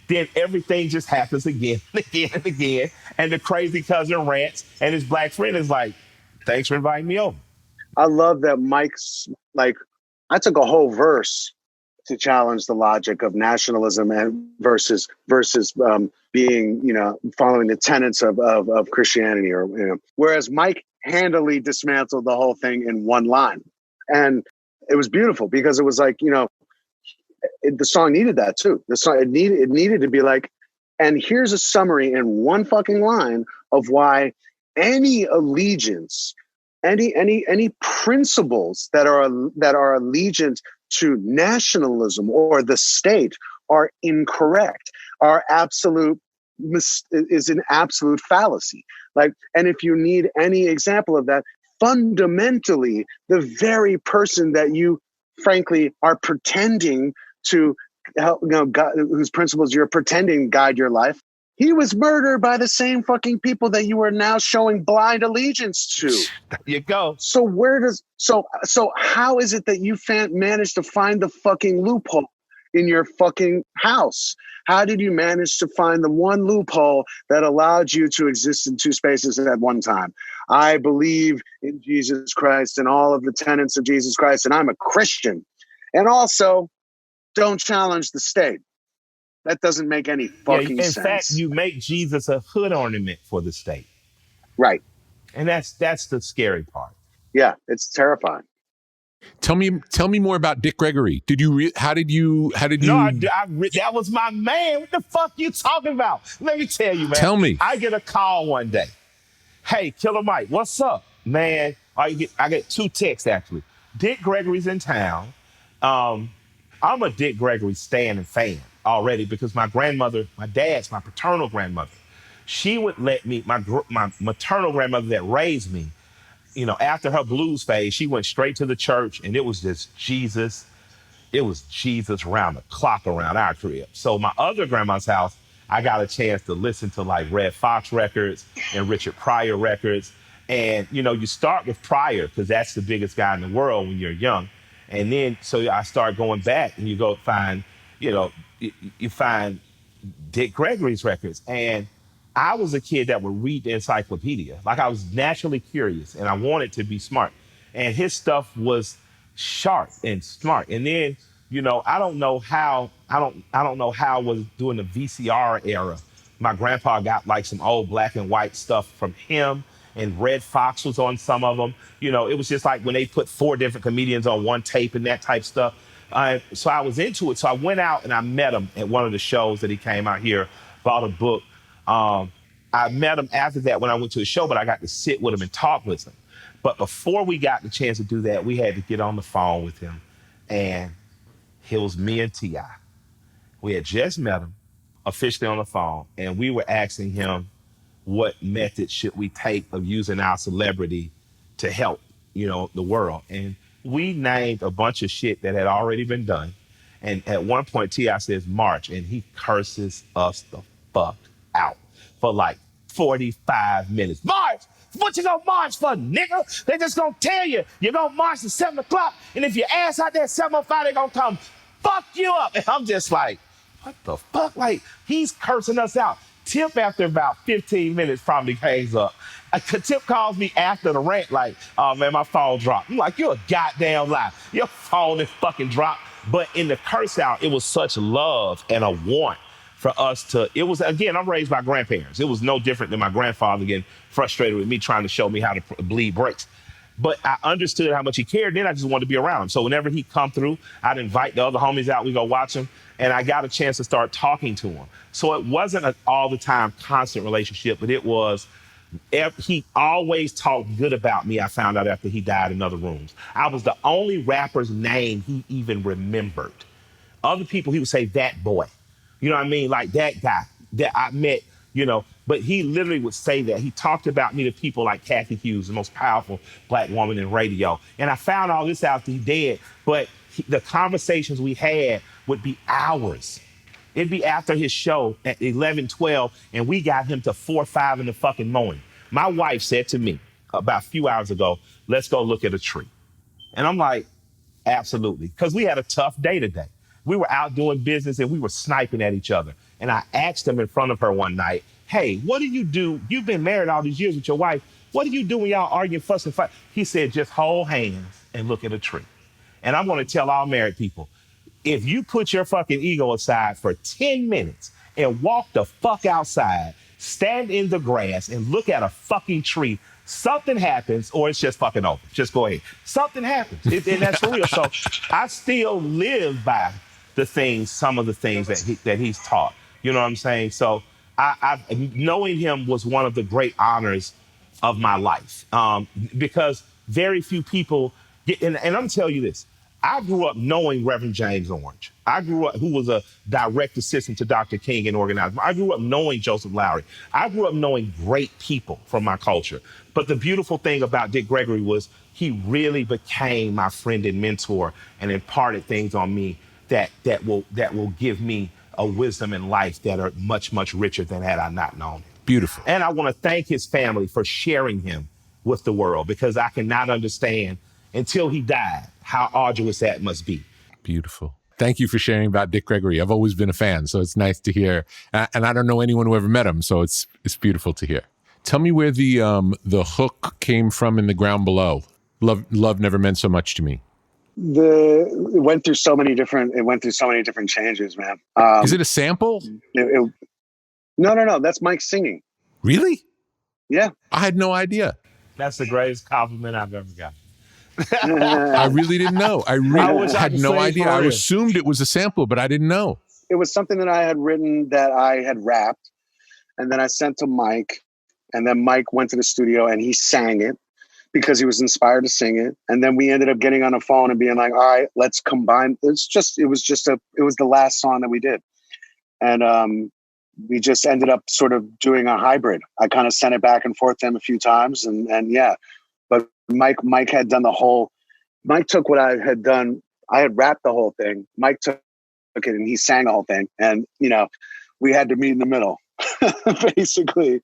then everything just happens again and again and again. And the crazy cousin rants and his black friend is like, thanks for inviting me over. I love that Mike's like, I took a whole verse to challenge the logic of nationalism and versus being, following the tenets of Christianity, or whereas Mike handily dismantled the whole thing in one line. And it was beautiful because it was like, the song needed that too. The song, it needed to be like, and here's a summary in one fucking line of why any allegiance, any principles that are allegiant to nationalism or the state are incorrect, is an absolute fallacy. Like, and if you need any example of that, fundamentally, the very person that you frankly are pretending to help, God, whose principles you're pretending guide your life, he was murdered by the same fucking people that you are now showing blind allegiance to. There you go. So how is it that you managed to find the fucking loophole in your fucking house? How did you manage to find the one loophole that allowed you to exist in two spaces at one time? I believe in Jesus Christ and all of the tenets of Jesus Christ, and I'm a Christian. And also, don't challenge the state. That doesn't make any fucking sense. In fact, you make Jesus a hood ornament for the state. Right. And that's the scary part. Yeah, it's terrifying. Tell me more about Dick Gregory. How did you? No, that was my man. What the fuck you talking about? Let me tell you, man. Tell me. I get a call one day. Hey, Killer Mike, what's up, man? I get two texts actually. Dick Gregory's in town. I'm a Dick Gregory stan and fan already because my paternal grandmother, she would let me, my maternal grandmother that raised me, after her blues phase, she went straight to the church, and it was just Jesus. It was Jesus round the clock around our crib. So my other grandma's house, I got a chance to listen to like Red Fox records and Richard Pryor records. And, you start with Pryor because that's the biggest guy in the world when you're young. And then, so I start going back and you go find, you find Dick Gregory's records. And I was a kid that would read the encyclopedia. Like I was naturally curious and I wanted to be smart. And his stuff was sharp and smart. And then, I don't know how was during the VCR era. My grandpa got like some old black and white stuff from him, and Red Fox was on some of them. It was just like when they put 4 different comedians on one tape and that type stuff. So I was into it. So I went out and I met him at one of the shows that he came out here, bought a book. I met him after that when I went to a show, but I got to sit with him and talk with him. But before we got the chance to do that, we had to get on the phone with him. And it was me and T.I. We had just met him officially on the phone, and we were asking him what method should we take of using our celebrity to help, the world. And we named a bunch of shit that had already been done. And at one point, T.I. says, march, and he curses us the fuck out for like 45 minutes. March! What you gonna march for, nigga? They just gonna tell you, you're gonna march at 7 o'clock, and if your ass out there at 7:05, they gonna come fuck you up. And I'm just like, what the fuck? Like, he's cursing us out. Tip, after about 15 minutes, probably hangs up. Tip calls me after the rant like, oh man, my phone dropped. I'm like, you're a goddamn lie. Your phone is fucking dropped. But in the curse out, it was such love and a want for us to, it was, again, I'm raised by grandparents. It was no different than my grandfather getting frustrated with me trying to show me how to bleed bricks. But I understood how much he cared. Then I just wanted to be around him. So whenever he come through, I'd invite the other homies out. We go watch him. And I got a chance to start talking to him. So it wasn't an all the time constant relationship, but it was, he always talked good about me. I found out after he died in other rooms. I was the only rapper's name he even remembered. Other people, he would say, that boy. You know what I mean? Like that guy that I met, but he literally would say that. He talked about me to people like Kathy Hughes, the most powerful black woman in radio. And I found all this out after he dead, but the conversations we had would be hours. It'd be after his show at 11, 12, and we got him to 4, 5 in the fucking morning. My wife said to me about a few hours ago, let's go look at a tree. And I'm like, absolutely. Because we had a tough day today. We were out doing business and we were sniping at each other. And I asked him in front of her one night, hey, what do you do? You've been married all these years with your wife. What do you do when y'all argue, fuss, and fight? He said, just hold hands and look at a tree. And I'm going to tell all married people, if you put your fucking ego aside for 10 minutes and walk the fuck outside, stand in the grass and look at a fucking tree, something happens, or it's just fucking over. Just go ahead. Something happens. And that's for real. So I still live by some of the things that he's taught. You know what I'm saying? So knowing him was one of the great honors of my life, because very few people get, and I'm telling you this, I grew up knowing Reverend James Orange. I grew up, who was a direct assistant to Dr. King and organizer. I grew up knowing Joseph Lowry. I grew up knowing great people from my culture. But the beautiful thing about Dick Gregory was he really became my friend and mentor and imparted things on me that will give me a wisdom in life that are much, much richer than had I not known him. Beautiful. And I want to thank his family for sharing him with the world, because I cannot understand until he died how arduous that must be. Beautiful. Thank you for sharing about Dick Gregory. I've always been a fan, so it's nice to hear. And I don't know anyone who ever met him, so it's beautiful to hear. Tell me where the hook came from in The Ground Below. Love never meant so much to me. It went through so many different changes, man. Is it a sample? No. That's Mike singing. Really? Yeah. I had no idea. That's the greatest compliment I've ever got. I really didn't know. I had no idea. I assumed it was a sample, but I didn't know. It was something that I had written that I had rapped, and then I sent to Mike, and then Mike went to the studio and he sang it because he was inspired to sing it. And then we ended up getting on the phone and being like, all right, let's combine. It was the last song that we did. And we just ended up sort of doing a hybrid. I kind of sent it back and forth to him a few times, and yeah. But Mike had done Mike took what I had done. I had rapped the whole thing. Mike took it and he sang the whole thing. And, we had to meet in the middle. Basically,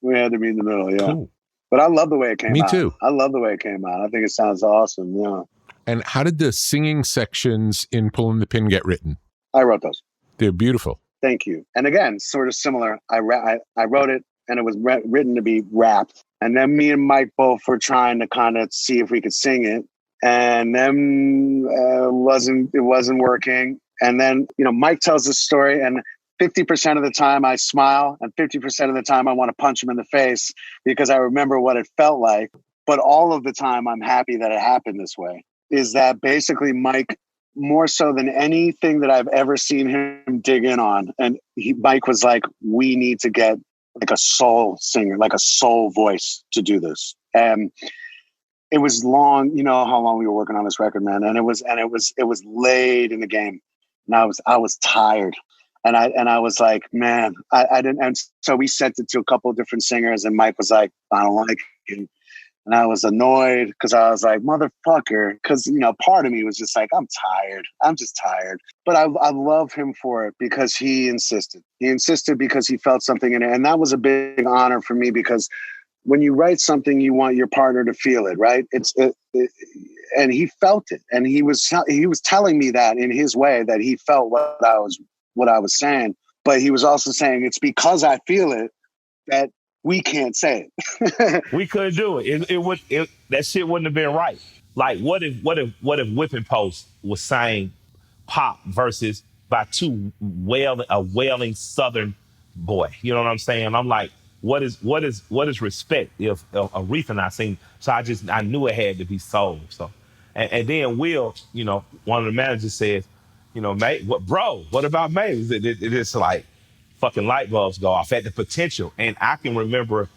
we had to meet in the middle. Yeah. Cool. But I love the way it came out. Me too. I love the way it came out. I think it sounds awesome. Yeah. And how did the singing sections in Pulling the Pin get written? I wrote those. They're beautiful. Thank you. And again, sort of similar. I wrote it and it was written to be rapped. And then me and Mike both were trying to kind of see if we could sing it. And then it wasn't working. And then, Mike tells this story and 50% of the time I smile and 50% of the time I want to punch him in the face because I remember what it felt like. But all of the time I'm happy that it happened this way. Is that basically Mike, more so than anything that I've ever seen him dig in on. And Mike was like, we need to get like a soul singer, like a soul voice to do this. And it was long, you know how long we were working on this record, man. And it was late in the game. And I was tired. And I was like, man, I didn't. And so we sent it to a couple of different singers and Mike was like, I don't like it. And I was annoyed because I was like, motherfucker. Because, part of me was just like, I'm tired. I'm just tired. But I love him for it because he insisted. He insisted because he felt something in it. And that was a big honor for me because when you write something, you want your partner to feel it, right? And he felt it. And he was telling me that in his way that he felt what I was saying. But he was also saying it's because I feel it that we can't say it. We couldn't do it. That shit wouldn't have been right. Like, what if Whipping Post was saying pop versus by a wailing Southern boy? You know what I'm saying? I'm like, what is respect if Aretha and I sing? So I knew it had to be soul. So, and then Will, one of the managers says, May, what about May? It's like fucking light bulbs go off at the potential. And I can remember,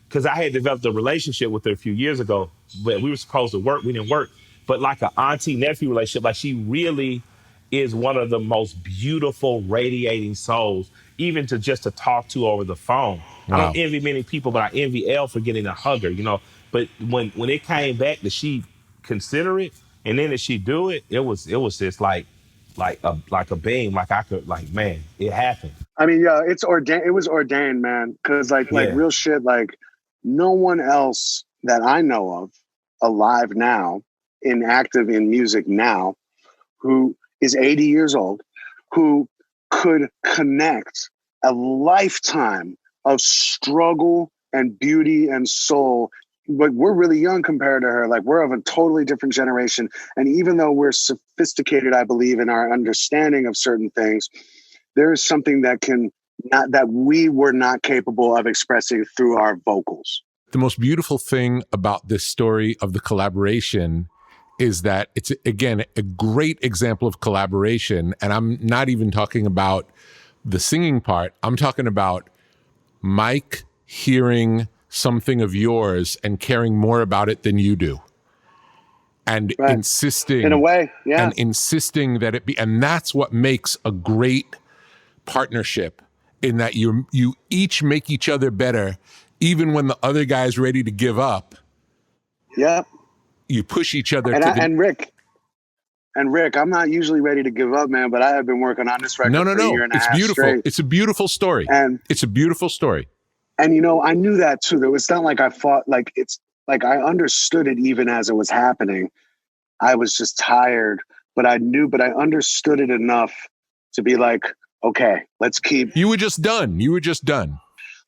because I had developed a relationship with her a few years ago, but we were supposed to work. We didn't work. But like an auntie-nephew relationship, like she really is one of the most beautiful, radiating souls, even to talk to over the phone. Wow. I don't envy many people, but I envy Elle for getting a hug her, But when it came back, did she consider it? And then did she do it? It was just like a beam, man, it happened. I mean, yeah, it's ordained. It was ordained, man. Because like real shit, like no one else that I know of alive now, active in music now, who is 80 years old, who could connect a lifetime of struggle and beauty and soul. But we're really young compared to her. Like we're of a totally different generation. And even though we're sophisticated, I believe, in our understanding of certain things, there is something that we were not capable of expressing through our vocals. The most beautiful thing about this story of the collaboration is that it's, again, a great example of collaboration. And I'm not even talking about the singing part. I'm talking about Mike hearing something of yours and caring more about it than you do. And insisting, in a way, yeah. And insisting that it be, and that's what makes a great partnership, in that you each make each other better, even when the other guy's ready to give up. Yeah. You push each other. And Rick, I'm not usually ready to give up, man, but I have been working on this record for a year and a half beautiful. Straight. It's a beautiful story. And it's a beautiful story. And, I knew that too. It's not like I fought, like it's like I understood it even as it was happening. I was just tired, but I understood it enough to be like, okay, let's keep. You were just done.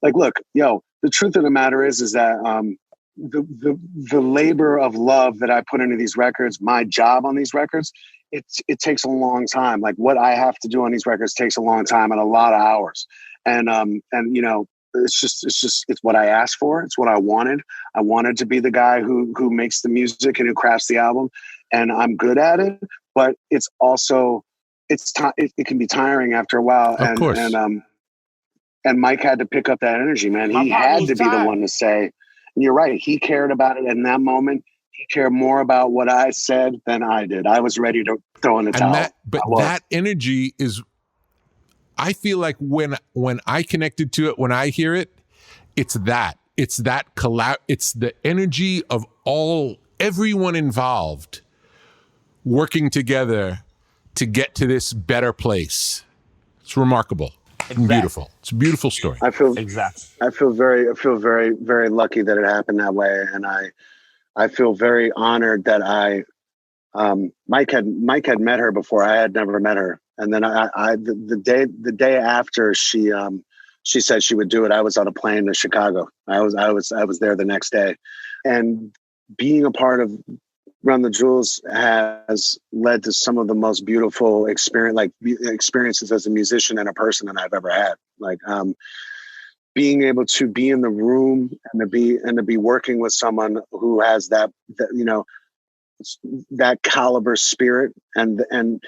Like, look, the truth of the matter is that the labor of love that I put into these records, my job on these records, it takes a long time. Like what I have to do on these records takes a long time and a lot of hours. And it's what I asked for. It's what I wanted. I wanted to be the guy who makes the music and who crafts the album, and I'm good at it. But it's also it can be tiring after a while. Of course. And Mike had to pick up that energy, man. He had to be the one to say. And you're right. He cared about it in that moment. He cared more about what I said than I did. I was ready to throw in the towel. That energy is. I feel like when I connected to it, when I hear it, it's the energy of all everyone involved working together to get to this better place. It's remarkable. Exactly. Beautiful. It's a beautiful story. I feel Exactly. I feel very, very lucky that it happened that way, and I feel very honored that Mike had met her before. I had never met her, and then the day after she said she would do it, I was on a plane to Chicago. I was there the next day, and being a part of Run the Jewels has led to some of the most beautiful experiences as a musician and a person that I've ever had. Being able to be in the room and to be working with someone who has that caliber spirit and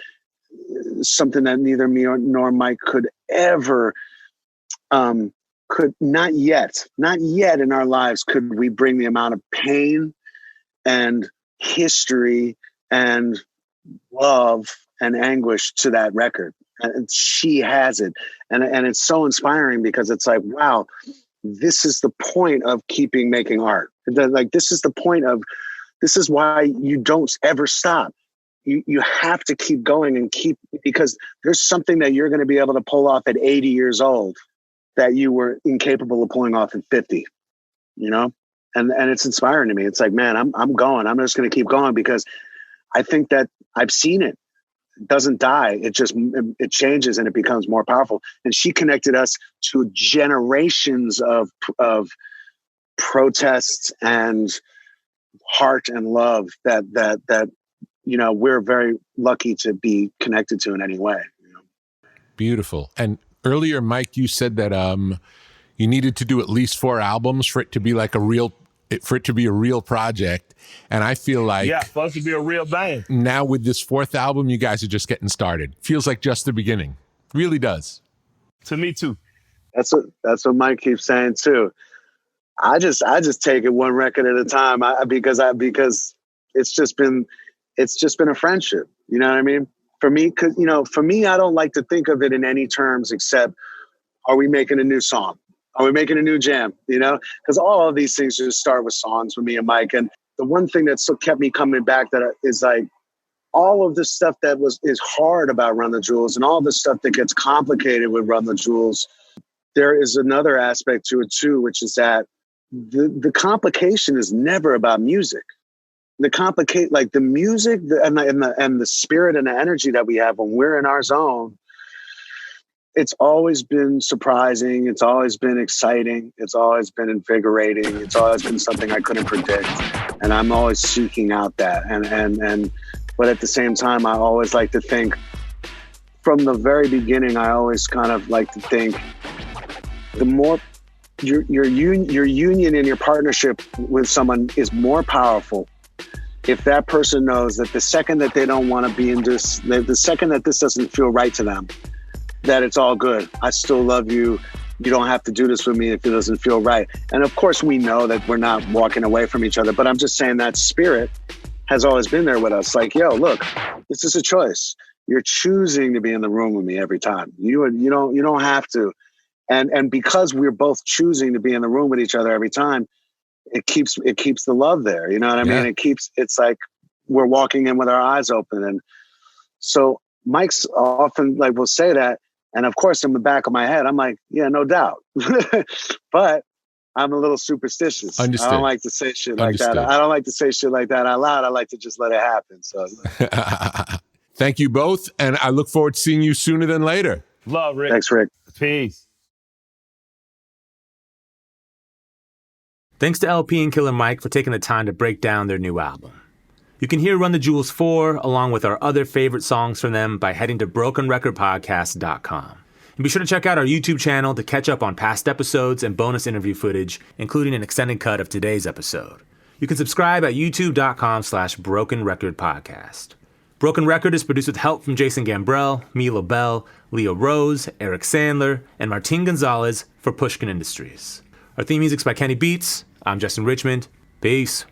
something that neither me nor Mike could ever could not yet in our lives could we bring the amount of pain and history and love and anguish to that record. And she has it. And it's so inspiring because it's like, wow, this is the point of keeping making art. This is why you don't ever stop. You have to keep going and because there's something that you're going to be able to pull off at 80 years old that you were incapable of pulling off at 50, And it's inspiring to me. It's like, man, I'm going. I'm just going to keep going because I think that I've seen it. It doesn't die. It changes and it becomes more powerful. And she connected us to generations of protests and heart and love that we're very lucky to be connected to in any way. Beautiful. And earlier, Mike, you said that you needed to do at least 4 albums for it to be like a real project. And I feel like supposed to be a real band. Now with this 4th album, you guys are just getting started. Feels like just the beginning. Really does. To me too. That's what Mike keeps saying too. I just take it one record at a time because it's just been a friendship. You know what I mean? For me, I don't like to think of it in any terms except, are we making a new song? Are we making a new jam? Because all of these things just start with songs with me and Mike. And the one thing that kept me coming back that is like all of the stuff that is hard about Run the Jewels and all the stuff that gets complicated with Run the Jewels. There is another aspect to it too, which is that the complication is never about music. The music and the spirit and the energy that we have when we're in our zone. It's always been surprising. It's always been exciting. It's always been invigorating. It's always been something I couldn't predict. And I'm always seeking out that. But at the same time, I always like to think from the very beginning, I always kind of like to think the more your union and your partnership with someone is more powerful if that person knows that the second that they don't want to be in this, the second that this doesn't feel right to them, that it's all good. I still love you. You don't have to do this with me if it doesn't feel right. And of course, we know that we're not walking away from each other, but I'm just saying that spirit has always been there with us. Like, yo, look, this is a choice. You're choosing to be in the room with me every time. You don't have to. And because we're both choosing to be in the room with each other every time, it keeps the love there. You know what I mean? It's like we're walking in with our eyes open. And so Mike's often will say that. And of course, in the back of my head, I'm like, yeah, no doubt. But I'm a little superstitious. Understood. I don't like to say shit like that. I don't like to say shit like that out loud. I like to just let it happen. So thank you both. And I look forward to seeing you sooner than later. Love, Rick. Thanks, Rick. Peace. Thanks to LP and Killer Mike for taking the time to break down their new album. You can hear Run the Jewels 4 along with our other favorite songs from them by heading to brokenrecordpodcast.com. And be sure to check out our YouTube channel to catch up on past episodes and bonus interview footage, including an extended cut of today's episode. You can subscribe at youtube.com/brokenrecordpodcast. Broken Record is produced with help from Jason Gambrell, Mila Bell, Leo Rose, Eric Sandler, and Martin Gonzalez for Pushkin Industries. Our theme music's by Kenny Beats. I'm Justin Richmond. Peace.